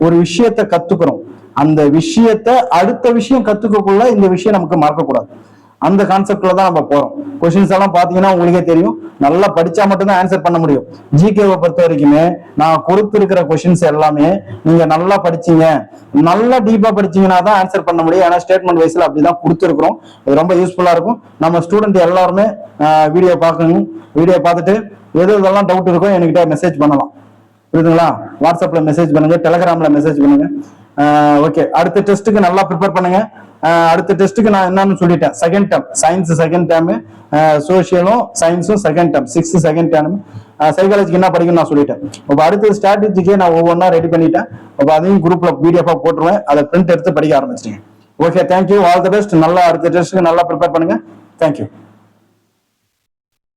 ஒரு விஷயத்த கத்துக்கிறோம். அந்த விஷயத்த அடுத்த விஷயம் கத்துக்கக்குள்ள இந்த விஷயம் நமக்கு மறக்கக்கூடாது. அந்த கான்செப்ட்ல தான் நம்ம போறோம். கொஸ்டின்ஸ் எல்லாம் பாத்தீங்கன்னா உங்களுக்கே தெரியும், நல்லா படிச்சா மட்டும்தான் ஆன்சர் பண்ண முடியும். ஜிகேவை பொறுத்த வரைக்குமே நான் கொடுத்திருக்கிற கொஸ்டின்ஸ் எல்லாமே நீங்க நல்லா படிச்சீங்க, நல்லா டீப்பா படிச்சீங்கன்னா தான் ஆன்சர் பண்ண முடியும். ஏன்னா ஸ்டேட்மெண்ட் வைஸ்ல அப்படிதான் கொடுத்துருக்கிறோம். இது ரொம்ப யூஸ்ஃபுல்லா இருக்கும். நம்ம ஸ்டூடெண்ட் எல்லாருமே வீடியோ பார்க்கணும். வீடியோ பார்த்துட்டு எது இதெல்லாம் டவுட் இருக்கோ என்கிட்ட மெசேஜ் பண்ணலாம். புரியுதுங்களா? வாட்ஸ்அப்ல மெசேஜ் பண்ணுங்க, டெலகிராம்ல மெசேஜ் பண்ணுங்க. ஓகே, அடுத்த டெஸ்ட்டுக்கு நல்லா ப்ரிப்பேர் பண்ணுங்க. அடுத்த டெஸ்ட்டுக்கு நான் என்னன்னு சொல்லிட்டேன். Second term science, second term சோசியலும் சயின்ஸும் second term, 6th second term சைக்காலஜிக்கு என்ன படிக்கும் நான் சொல்லிட்டேன். அப்ப அடுத்த ஸ்ட்ராட்டஜிக்கே நான் ஒவ்வொன்றா ரெடி பண்ணிட்டேன். அப்ப அதையும் குரூப்ல பிடிஎஃபா போட்டுருவேன். அதை பிரிண்ட் எடுத்து படிக்க ஆரம்பிச்சிட்டீங்க. Okay, thank you, all the best. நல்லா அடுத்த டெஸ்ட்டுக்கு நல்லா ப்ரிப்பேர் பண்ணுங்க. தேங்க்யூ.